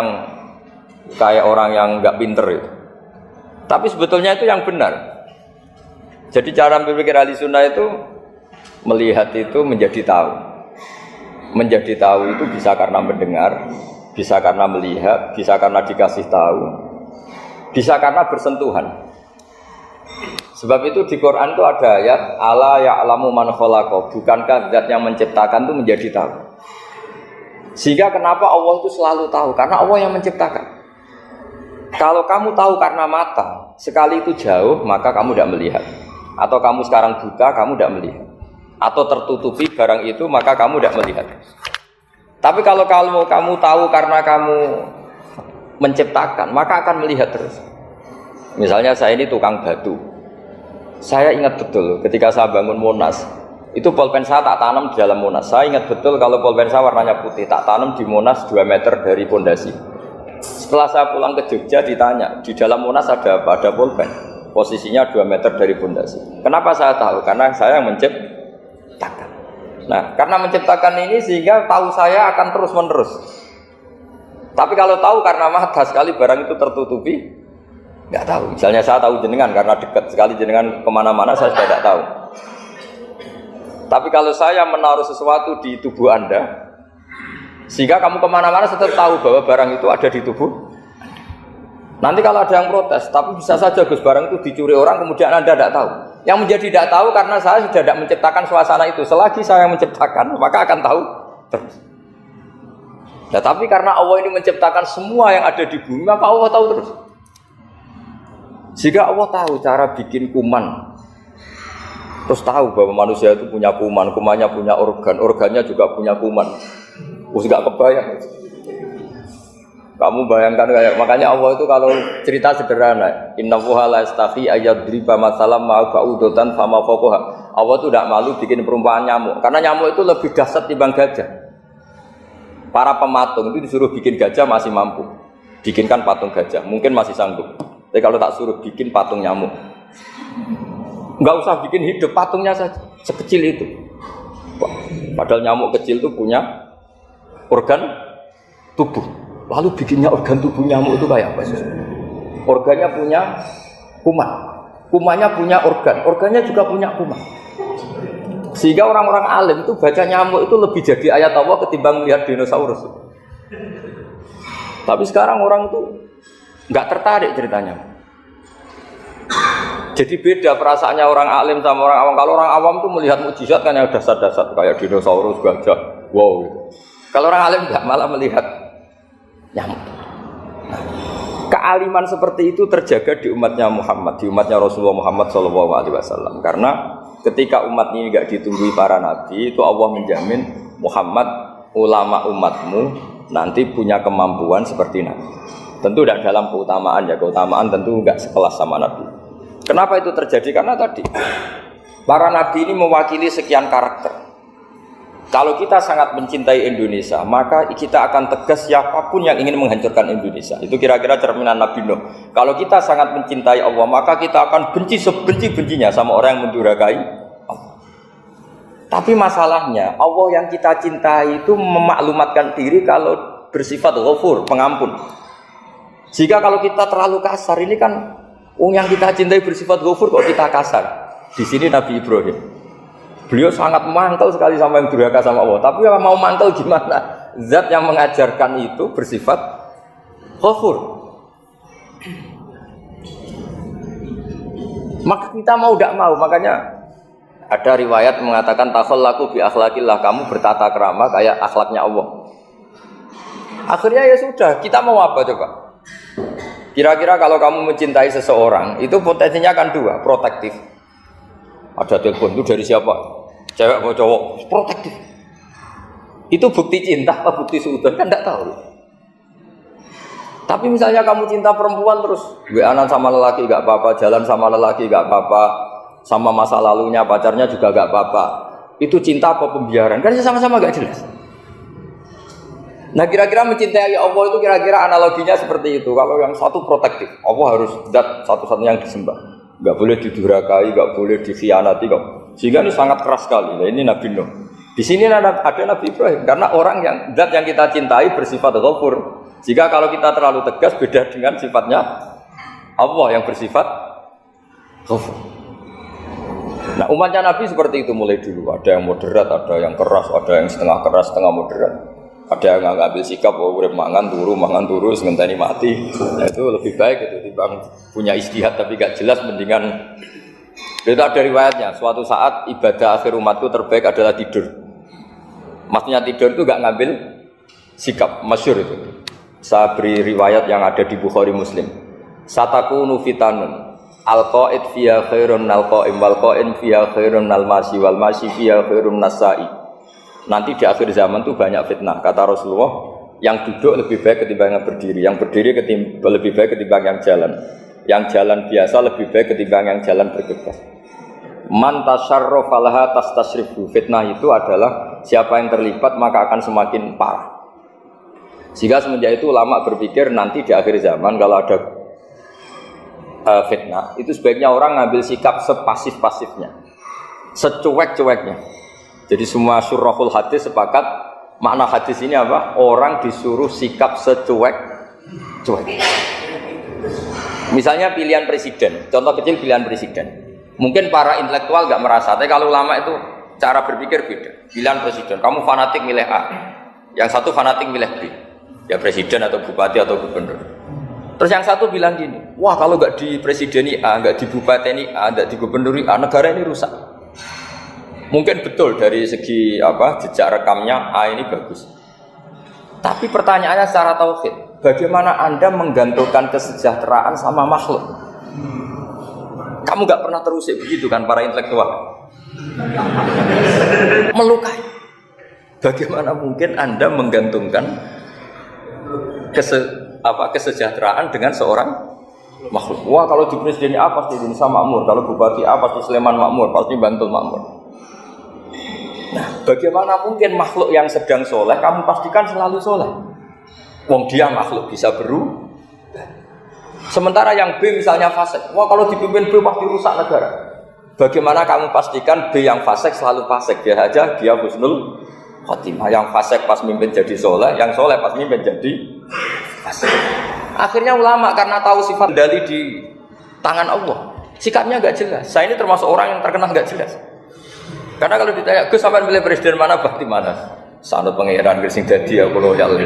yang nggak pinter itu. Tapi sebetulnya itu yang benar. Jadi cara berpikir ahli sunnah itu melihat itu menjadi tahu. Menjadi tahu itu bisa karena mendengar, bisa karena melihat, bisa karena dikasih tahu, bisa karena bersentuhan. Sebab itu di Quran itu ada ayat ala ya'lamu man khalaqa, bukankah zat yang menciptakan itu menjadi tahu. Sehingga kenapa Allah itu selalu tahu? Karena Allah yang menciptakan. Kalau kamu tahu karena mata, sekali itu jauh, maka kamu tidak melihat. Atau kamu sekarang buta, kamu tidak melihat. Atau tertutupi barang itu, maka kamu tidak melihat. Tapi kalau kamu tahu karena kamu menciptakan, maka akan melihat terus. Misalnya saya ini tukang batu. Saya ingat betul ketika saya bangun Monas, itu pulpen saya tak tanam di dalam Monas. Saya ingat betul kalau pulpen saya warnanya putih, tak tanam di Monas 2 meter dari pondasi. Setelah saya pulang ke Jogja ditanya, di dalam Monas ada apa? Ada pulpen, posisinya 2 meter dari pondasi. Kenapa saya tahu? Karena saya yang menciptakan. Nah, karena menciptakan ini sehingga tahu saya akan terus menerus. Tapi kalau tahu karena mata, sekali barang itu tertutupi, nggak tahu. Misalnya saya tahu jenengan karena dekat sekali jenengan kemana-mana, saya sudah tidak tahu. Tapi kalau saya menaruh sesuatu di tubuh Anda, sehingga kamu kemana-mana tetap tahu bahwa barang itu ada di tubuh. Nanti kalau ada yang protes, tapi bisa saja Gus barang itu dicuri orang, kemudian Anda tidak tahu. Yang menjadi tidak tahu karena saya sudah tidak menciptakan suasana itu. Selagi saya yang menciptakan, maka akan tahu terus. Nah, tapi karena Allah ini menciptakan semua yang ada di bumi, maka Allah tahu terus. Jika Allah tahu cara bikin kuman, terus tahu bahwa manusia itu punya kuman, kumannya punya organ, organnya juga punya kuman. Nggak kebayang. Kamu bayangkan kayak, makanya Allah itu kalau cerita sederhana, innallaha la yastahi ayyadriba mathalam ma ba'udatan fama fawqaha. Allah itu tidak malu bikin perumpamaan nyamuk, karena nyamuk itu lebih dahsyat dibanding gajah. Para pematung itu disuruh bikin gajah masih mampu, bikinkan patung gajah, mungkin masih sanggup. Tapi kalau tak suruh bikin patung nyamuk, nggak usah bikin hidup, patungnya saja sekecil itu. Padahal nyamuk kecil itu punya organ tubuh. Lalu bikinnya organ tubuh nyamuk itu kayak apa sih? Organnya punya kuman, kumannya punya organ, organnya juga punya kuman. Sehingga orang-orang alim itu baca nyamuk itu lebih jadi ayat Allah ketimbang melihat dinosaurus. Tapi sekarang orang itu nggak tertarik ceritanya. Jadi beda perasaannya orang alim sama orang awam. Kalau orang awam tuh melihat mukjizat kan yang dasar-dasar kayak dinosaurus, gajah, wow gitu. Kalau orang alim nggak, malah melihat nyamuk. Nah, kealiman seperti itu terjaga di umatnya Muhammad, di umatnya Rasulullah Muhammad SAW. Karena ketika umat ini nggak ditunggui para nabi, itu Allah menjamin Muhammad, ulama umatmu nanti punya kemampuan seperti nabi. Tentu tidak dalam keutamaan ya, keutamaan tentu nggak sekelas sama nabi. Kenapa itu terjadi? Karena tadi para nabi ini mewakili sekian karakter. Kalau kita sangat mencintai Indonesia, maka kita akan tegas siapapun yang ingin menghancurkan Indonesia. Itu kira-kira cerminan Nabi Nuh. Kalau kita sangat mencintai Allah, maka kita akan benci sebenci-bencinya sama orang yang mendurhakai Allah. Tapi masalahnya, Allah yang kita cintai itu memaklumatkan diri kalau bersifat ghafur, pengampun. Jika kalau kita terlalu kasar, ini kan yang kita cintai bersifat ghafur kok kita kasar. Di sini Nabi Ibrahim, beliau sangat mangkel sekali sama yang durhaka sama Allah. Tapi mau mangkel gimana? Zat yang mengajarkan itu bersifat ghafur. Maka kita mau tidak mau, makanya ada riwayat mengatakan takhallaku bi akhlaqillah, kamu bertata krama kayak akhlaknya Allah. Akhirnya ya sudah, kita mau apa coba? Kira-kira kalau kamu mencintai seseorang, itu potensinya kan dua, protektif. Ada telepon itu dari siapa? Cewek atau cowok? Protektif. Itu bukti cinta apa bukti suudon? Kan tidak tahu. Tapi misalnya kamu cinta perempuan terus WA-an sama lelaki gak apa-apa, jalan sama lelaki gak apa-apa, sama masa lalunya pacarnya juga gak apa-apa. Itu cinta apa pembiaran? Kan sama-sama gak jelas. Nah kira-kira mencintai Allah itu kira-kira analoginya seperti itu. Kalau yang satu protektif, Allah harus zat satu-satunya yang disembah, nggak boleh didurhakai, nggak boleh dikhianati kok. Sehingga ini sangat keras sekali. Nah, ini Nabi Nuh. Di sini ada Nabi Ibrahim karena orang yang zat yang kita cintai bersifat ghafur. Jika kalau kita terlalu tegas beda dengan sifatnya Allah yang bersifat ghafur. Nah umatnya Nabi seperti itu mulai dulu. Ada yang moderat, ada yang keras, ada yang setengah keras, setengah moderat. Ada yang ngambil sikap, urip mangan turu, sementara mati. Nah, itu lebih baik itu dibanding punya istihad tapi gak jelas, mendingan. Itu ada riwayatnya. Suatu saat ibadah akhir umatku terbaik adalah tidur. Maksudnya tidur itu gak ngambil sikap, masyhur itu. Saya beri riwayat yang ada di Bukhari Muslim. Satakunu fitanun al-qa'id fiya khairun al-qa'im wal-qa'in fiya khairun al-masi wal-masi fiya khairun nasai. Nanti di akhir zaman itu banyak fitnah, kata Rasulullah. Yang duduk lebih baik ketimbang yang berdiri, yang berdiri lebih baik ketimbang yang jalan biasa lebih baik ketimbang yang jalan bergegas. Man tasyarrafa laha tastasrifu. Fitnah itu adalah siapa yang terlibat maka akan semakin parah. Sehingga semenjak itu ulama berpikir nanti di akhir zaman kalau ada fitnah itu sebaiknya orang ngambil sikap sepasif-pasifnya, secuek-cueknya. Jadi semua syurahul hadis sepakat makna hadis ini apa? Orang disuruh sikap secuek-cuek. Misalnya pilihan presiden, contoh kecil pilihan presiden. Mungkin para intelektual gak merasa, tapi kalau ulama itu cara berpikir beda. Pilihan presiden, kamu fanatik milih A, yang satu fanatik milih B. Ya presiden atau bupati atau gubernur. Terus yang satu bilang gini, wah kalau gak di presideni A, gak di bupati A, gak di gubernuri A, negara ini rusak. Mungkin betul dari segi jejak rekamnya A ini bagus. Tapi pertanyaannya secara tauhid, bagaimana Anda menggantungkan kesejahteraan sama makhluk? Kamu gak pernah terusik begitu kan para intelektual? Melukai. Bagaimana mungkin Anda menggantungkan kesejahteraan dengan seorang makhluk? Wah kalau di presiden A pasti Indonesia makmur, kalau bupati A pasti Sleman makmur, pasti Bantul makmur. Nah, bagaimana mungkin makhluk yang sedang soleh kamu pastikan selalu soleh? Wong dia makhluk bisa berubah. Sementara yang B misalnya fasik, wah kalau dipimpin B pasti rusak negara. Bagaimana kamu pastikan B yang fasik selalu fasik? Dia aja dia husnul khotimah. Yang fasik pas mimpin jadi soleh, yang soleh pas mimpin jadi fasik. Akhirnya ulama karena tahu sifat kendali di tangan Allah, sikapnya nggak jelas. Saya ini termasuk orang yang terkenal nggak jelas. Karena kalau ditanya, Gus sampai milih presiden mana, bakti mana? Sanut pangeran sing dadi aku loyal.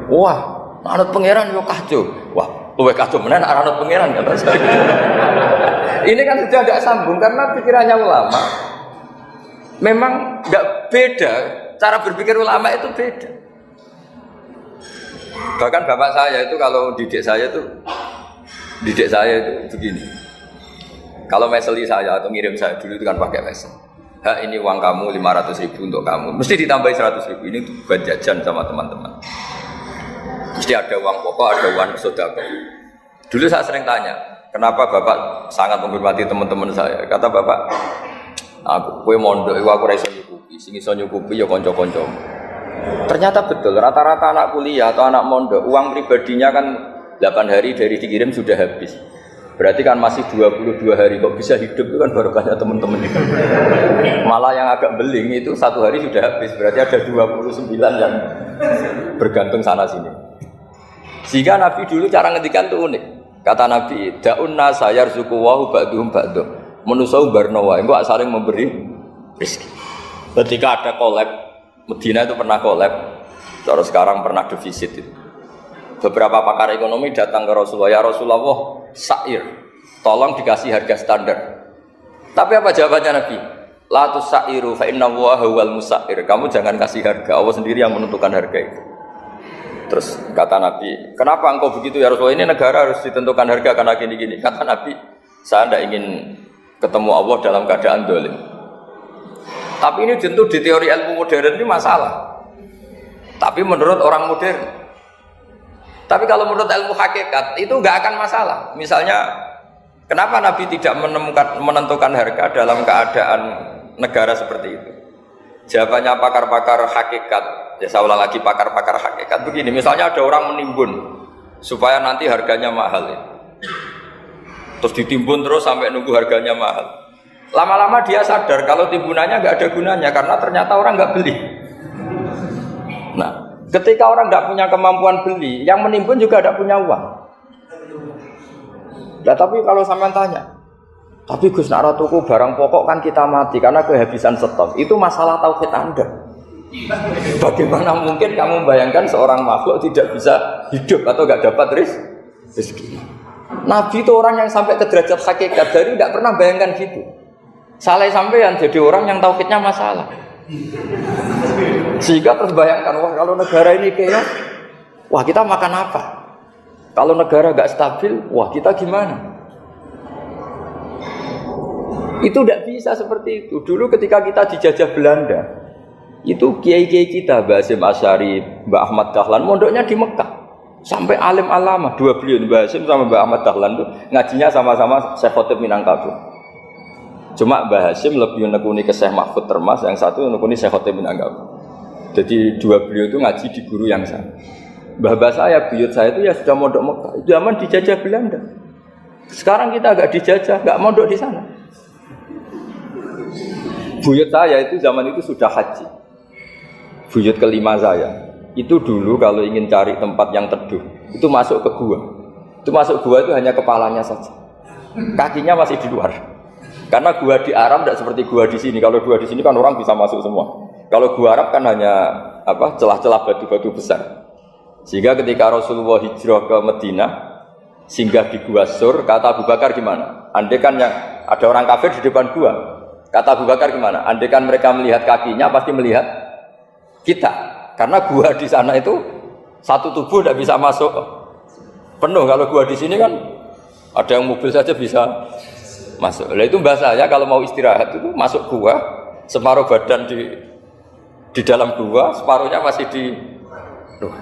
Wah, anut pangeran yo kacau. Wah, luwih kacau menan anut pangeran kata saya. Ini kan sudah agak sambung karena pikirannya ulama. Memang nggak beda, cara berpikir ulama itu beda. Bahkan bapak saya itu kalau didik saya itu begini. Kalau meseli saya atau ngirim saya dulu itu kan pakai mesel. Ini uang kamu 500.000 untuk kamu. Mesti ditambahi 100.000 ini untuk buat jajan sama teman-teman. Mesti ada uang pokok, ada uang sodako. Dulu saya sering tanya, kenapa bapak sangat menghormati teman-teman saya? Kata bapak, kue mondok, aku raiso nyukupi, sing iso nyukupi ya konco-konco. Ternyata betul, rata-rata anak kuliah atau anak mondok, uang pribadinya kan 8 hari dari dikirim sudah habis. Berarti kan masih 22 hari kok bisa hidup, itu kan barokahnya teman-teman. Malah yang agak beling itu 1 hari sudah habis, berarti ada 29 yang bergantung sana sini. Sehingga Nabi dulu cara ngedikan itu unik. Kata Nabi, da'un nasa yarzuqu wa ba'duhum ba'duh. Manusa barnawa, engko saling memberi rezeki. Ketika ada collab, Medina itu pernah collab, terus sekarang pernah defisit itu. Beberapa pakar ekonomi datang ke Rasulullah, ya Rasulullah, sa'ir, tolong dikasih harga standar. Tapi apa jawabannya Nabi? La tusairu fa inna Allaha huwal musair. Kamu jangan kasih harga, Allah sendiri yang menentukan harga itu. Terus kata Nabi, kenapa engkau begitu ya Rasulullah? Ini negara harus ditentukan harga karena gini-gini. Kata Nabi, saya tidak ingin ketemu Allah dalam keadaan dolim. Tapi ini tentu di teori ilmu modern ini masalah. Tapi menurut orang modern. Tapi kalau menurut ilmu hakikat itu nggak akan masalah. Misalnya, kenapa Nabi tidak menentukan harga dalam keadaan negara seperti itu? Jawabannya pakar-pakar hakikat, ya saya ulang lagi pakar-pakar hakikat begini. Misalnya ada orang menimbun supaya nanti harganya mahal, ya. Terus ditimbun terus sampai nunggu harganya mahal. Lama-lama dia sadar kalau timbunannya nggak ada gunanya karena ternyata orang nggak beli. Nah, ketika orang tidak punya kemampuan beli, yang menimbun juga tidak punya uang. Nah, tapi kalau sampean tanya, tapi Gus nak tuku barang pokok kan kita mati karena kehabisan stok. Itu masalah tauhid Anda. Bagaimana mungkin kamu membayangkan seorang makhluk tidak bisa hidup atau tidak dapat rezeki? Nabi itu orang yang sampai ke derajat hakikat, dari tidak pernah bayangkan gitu. Salah sampean jadi orang yang tauhidnya masalah. Sehingga terus bayangkan, wah kalau negara ini chaos, wah kita makan apa? Kalau negara gak stabil, wah kita gimana? Itu tidak bisa seperti itu. Dulu ketika kita dijajah Belanda, itu kiai-kiai kita, Mbah Hasyim Asy'ari, Mbah Ahmad Dahlan, mondoknya di Mekah. Sampai alim alama, dua beliau, Mbah Hasyim sama Mbah Ahmad Dahlan itu ngajinya sama-sama Syekh Khotib Minangkabau. Cuma Mbah Hasyim lebih menekuni ke Syekh Mahfud Termas, yang satu menekuni Syekh Khotib Minangkabau. Jadi dua beliau itu ngaji di guru yang sama. Mbah saya, buyut saya itu ya sudah mondok Mekah. Itu zaman dijajah Belanda. Sekarang kita agak dijajah, enggak mondok di sana. Buyut saya itu zaman itu sudah haji. Buyut kelima saya itu dulu kalau ingin cari tempat yang teduh itu masuk ke gua. Itu masuk gua itu hanya kepalanya saja, kakinya masih di luar. Karena gua di Arab tidak seperti gua di sini. Kalau gua di sini kan orang bisa masuk semua. Kalau gua Arab kan hanya celah-celah batu-batu besar. Sehingga ketika Rasulullah hijrah ke Madinah, singgah di gua Sur, kata Abu Bakar gimana? Andai kan yang ada orang kafir di depan gua, kata Abu Bakar gimana? Andai kan mereka melihat kakinya pasti melihat kita. Karena gua di sana itu satu tubuh tidak bisa masuk penuh. Kalau gua di sini kan ada yang mobil saja bisa masuk. Nah itu bahasa saya kalau mau istirahat itu masuk gua, separuh badan di dalam gua, separuhnya masih di luar.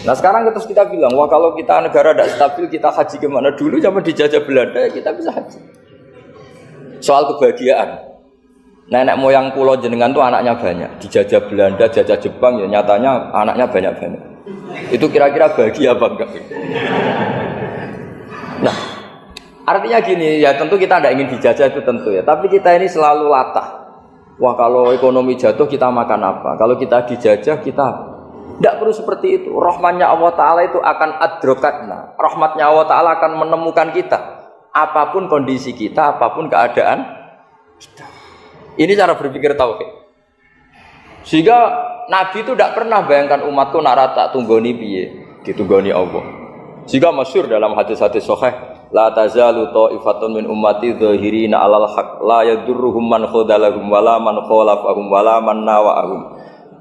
Nah sekarang terus kita bilang, wah kalau kita negara tidak stabil kita haji kemana? Dulu zaman dijajah Belanda ya kita bisa haji. Soal kebahagiaan, nenek moyang pulau jenengan tuh anaknya banyak. Dijajah Belanda, jajah Jepang ya nyatanya anaknya banyak-banyak. Itu kira-kira bahagia apa enggak? Nah artinya gini ya, tentu kita tidak ingin dijajah itu tentu ya. Tapi kita ini selalu latah Wah kalau ekonomi jatuh kita makan apa? Kalau kita dijajah kita tidak perlu seperti itu. Rahmatnya Allah Ta'ala itu akan adrokatna. Rahmatnya Allah Ta'ala akan menemukan kita. Apapun kondisi kita, apapun keadaan kita. Ini cara berpikir tauhid. Sehingga Nabi itu tidak pernah bayangkan umatku narata tunggoni piye, ditunggoni Allah. Sehingga masyhur dalam hadis-hadis sahih, la tazalu ta'ifatun min ummati dzahirina 'alal haq la yadurruhum man khadalahum wala man khalafahum wala man nawa'ahum.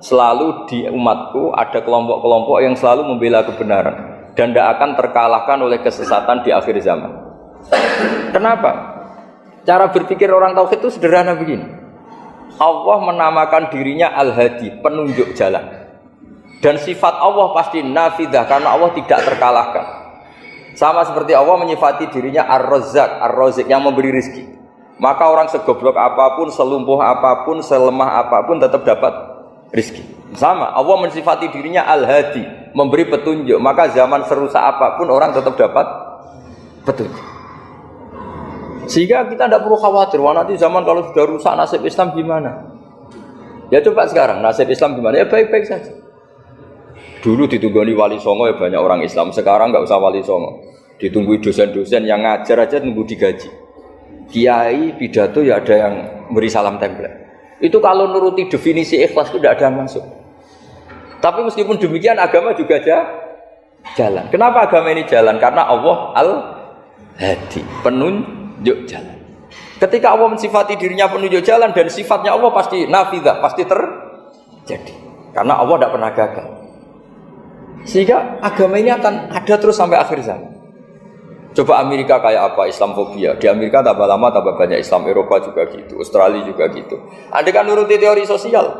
Selalu di umatku ada kelompok-kelompok yang selalu membela kebenaran dan tidak akan terkalahkan oleh kesesatan di akhir zaman. Kenapa? Cara berpikir orang tauhid itu sederhana begini. Allah menamakan dirinya Al-Hadi, penunjuk jalan. Dan sifat Allah pasti nafidah karena Allah tidak terkalahkan. Sama seperti Allah menyifati dirinya Ar-Razzaq, Ar-Razik yang memberi rezeki. Maka orang segoblok apapun, selumpuh apapun, selemah apapun tetap dapat rezeki. Sama, Allah mensifati dirinya Al-Hadi, memberi petunjuk. Maka zaman serusak apapun orang tetap dapat petunjuk. Sehingga kita tidak perlu khawatir, wah nanti zaman kalau sudah rusak nasib Islam gimana? Ya coba sekarang nasib Islam gimana? Ya baik-baik saja. Dulu ditunggoni wali songo ya banyak orang Islam, sekarang nggak usah wali songo. Ditunggu dosen-dosen yang ngajar aja nunggu digaji. Kiai pidato ya ada yang beri salam tempel. Itu kalau nuruti definisi ikhlas itu tidak ada yang masuk. Tapi meskipun demikian agama juga jalan. Kenapa agama ini jalan? Karena Allah Al-Hadi, penunjuk jalan. Ketika Allah mensifati dirinya penunjuk jalan dan sifatnya Allah pasti nafidah, pasti terjadi. Karena Allah tidak pernah gagal. Sehingga agama ini akan ada terus sampai akhir zaman. Coba Amerika kayak apa Islamofobia. Di Amerika tambah lama tambah banyak Islam, Eropa juga gitu, Australia juga gitu. Andai kan nuruti teori sosial,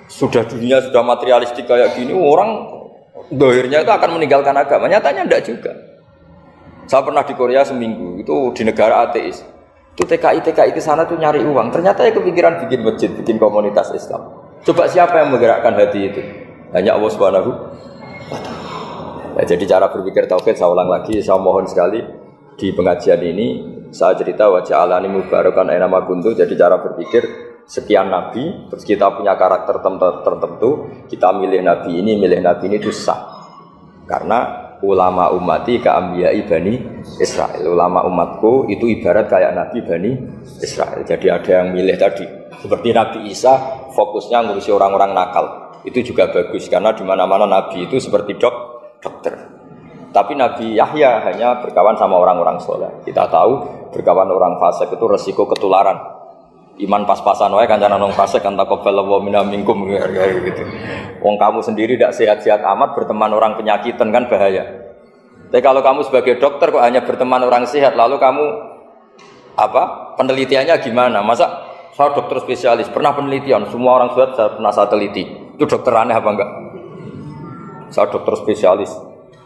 sudah dunia sudah materialistik kayak gini, orang dohirnya itu akan meninggalkan agama. Nyatanya tidak juga. Saya pernah di Korea seminggu, itu di negara ateis. Itu TKI ke sana tuh nyari uang. Ternyata ya kepikiran bikin masjid, bikin komunitas Islam. Coba siapa yang menggerakkan hati itu? Hanya Allah Subhanahu wa Ta'ala. Ya, jadi cara berpikir tauhid saya ulang lagi, saya mohon sekali di pengajian ini saya cerita wajah alani mubarakan aina ma kuntu. Jadi cara berpikir sekian nabi, terus kita punya karakter tertentu, kita milih nabi ini itu sah. Karena ulama ummati ka ambiyai bani Israel. Ulama umatku itu ibarat kayak nabi bani Israel. Jadi ada yang milih tadi seperti Nabi Isa fokusnya ngurusi orang-orang nakal. Itu juga bagus karena di mana-mana nabi itu seperti dokter. Tapi Nabi Yahya hanya berkawan sama orang-orang soleh. Kita tahu berkawan orang fasik itu resiko ketularan. Iman pas-pasan wae kancanan wong fasik kan taqabbalallahu minna minkum gitu. Wong kamu sendiri tidak sehat-sehat amat berteman orang penyakitan kan bahaya. Tapi kalau kamu sebagai dokter kok hanya berteman orang sehat, lalu kamu penelitiannya gimana? Masa saya dokter spesialis, pernah penelitian, semua orang sehat saya pernah saya teliti. Itu dokter aneh apa enggak? Saya dokter spesialis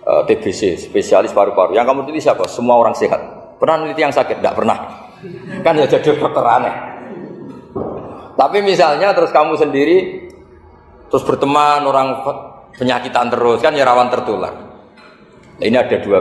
TBC, spesialis paru-paru. Yang kamu teliti siapa? Semua orang sehat. Pernah meneliti yang sakit? Enggak pernah. Kan ya jadi dokter aneh. Tapi misalnya terus kamu sendiri terus berteman orang penyakitan terus kan ya rawan tertular. Ini ada dua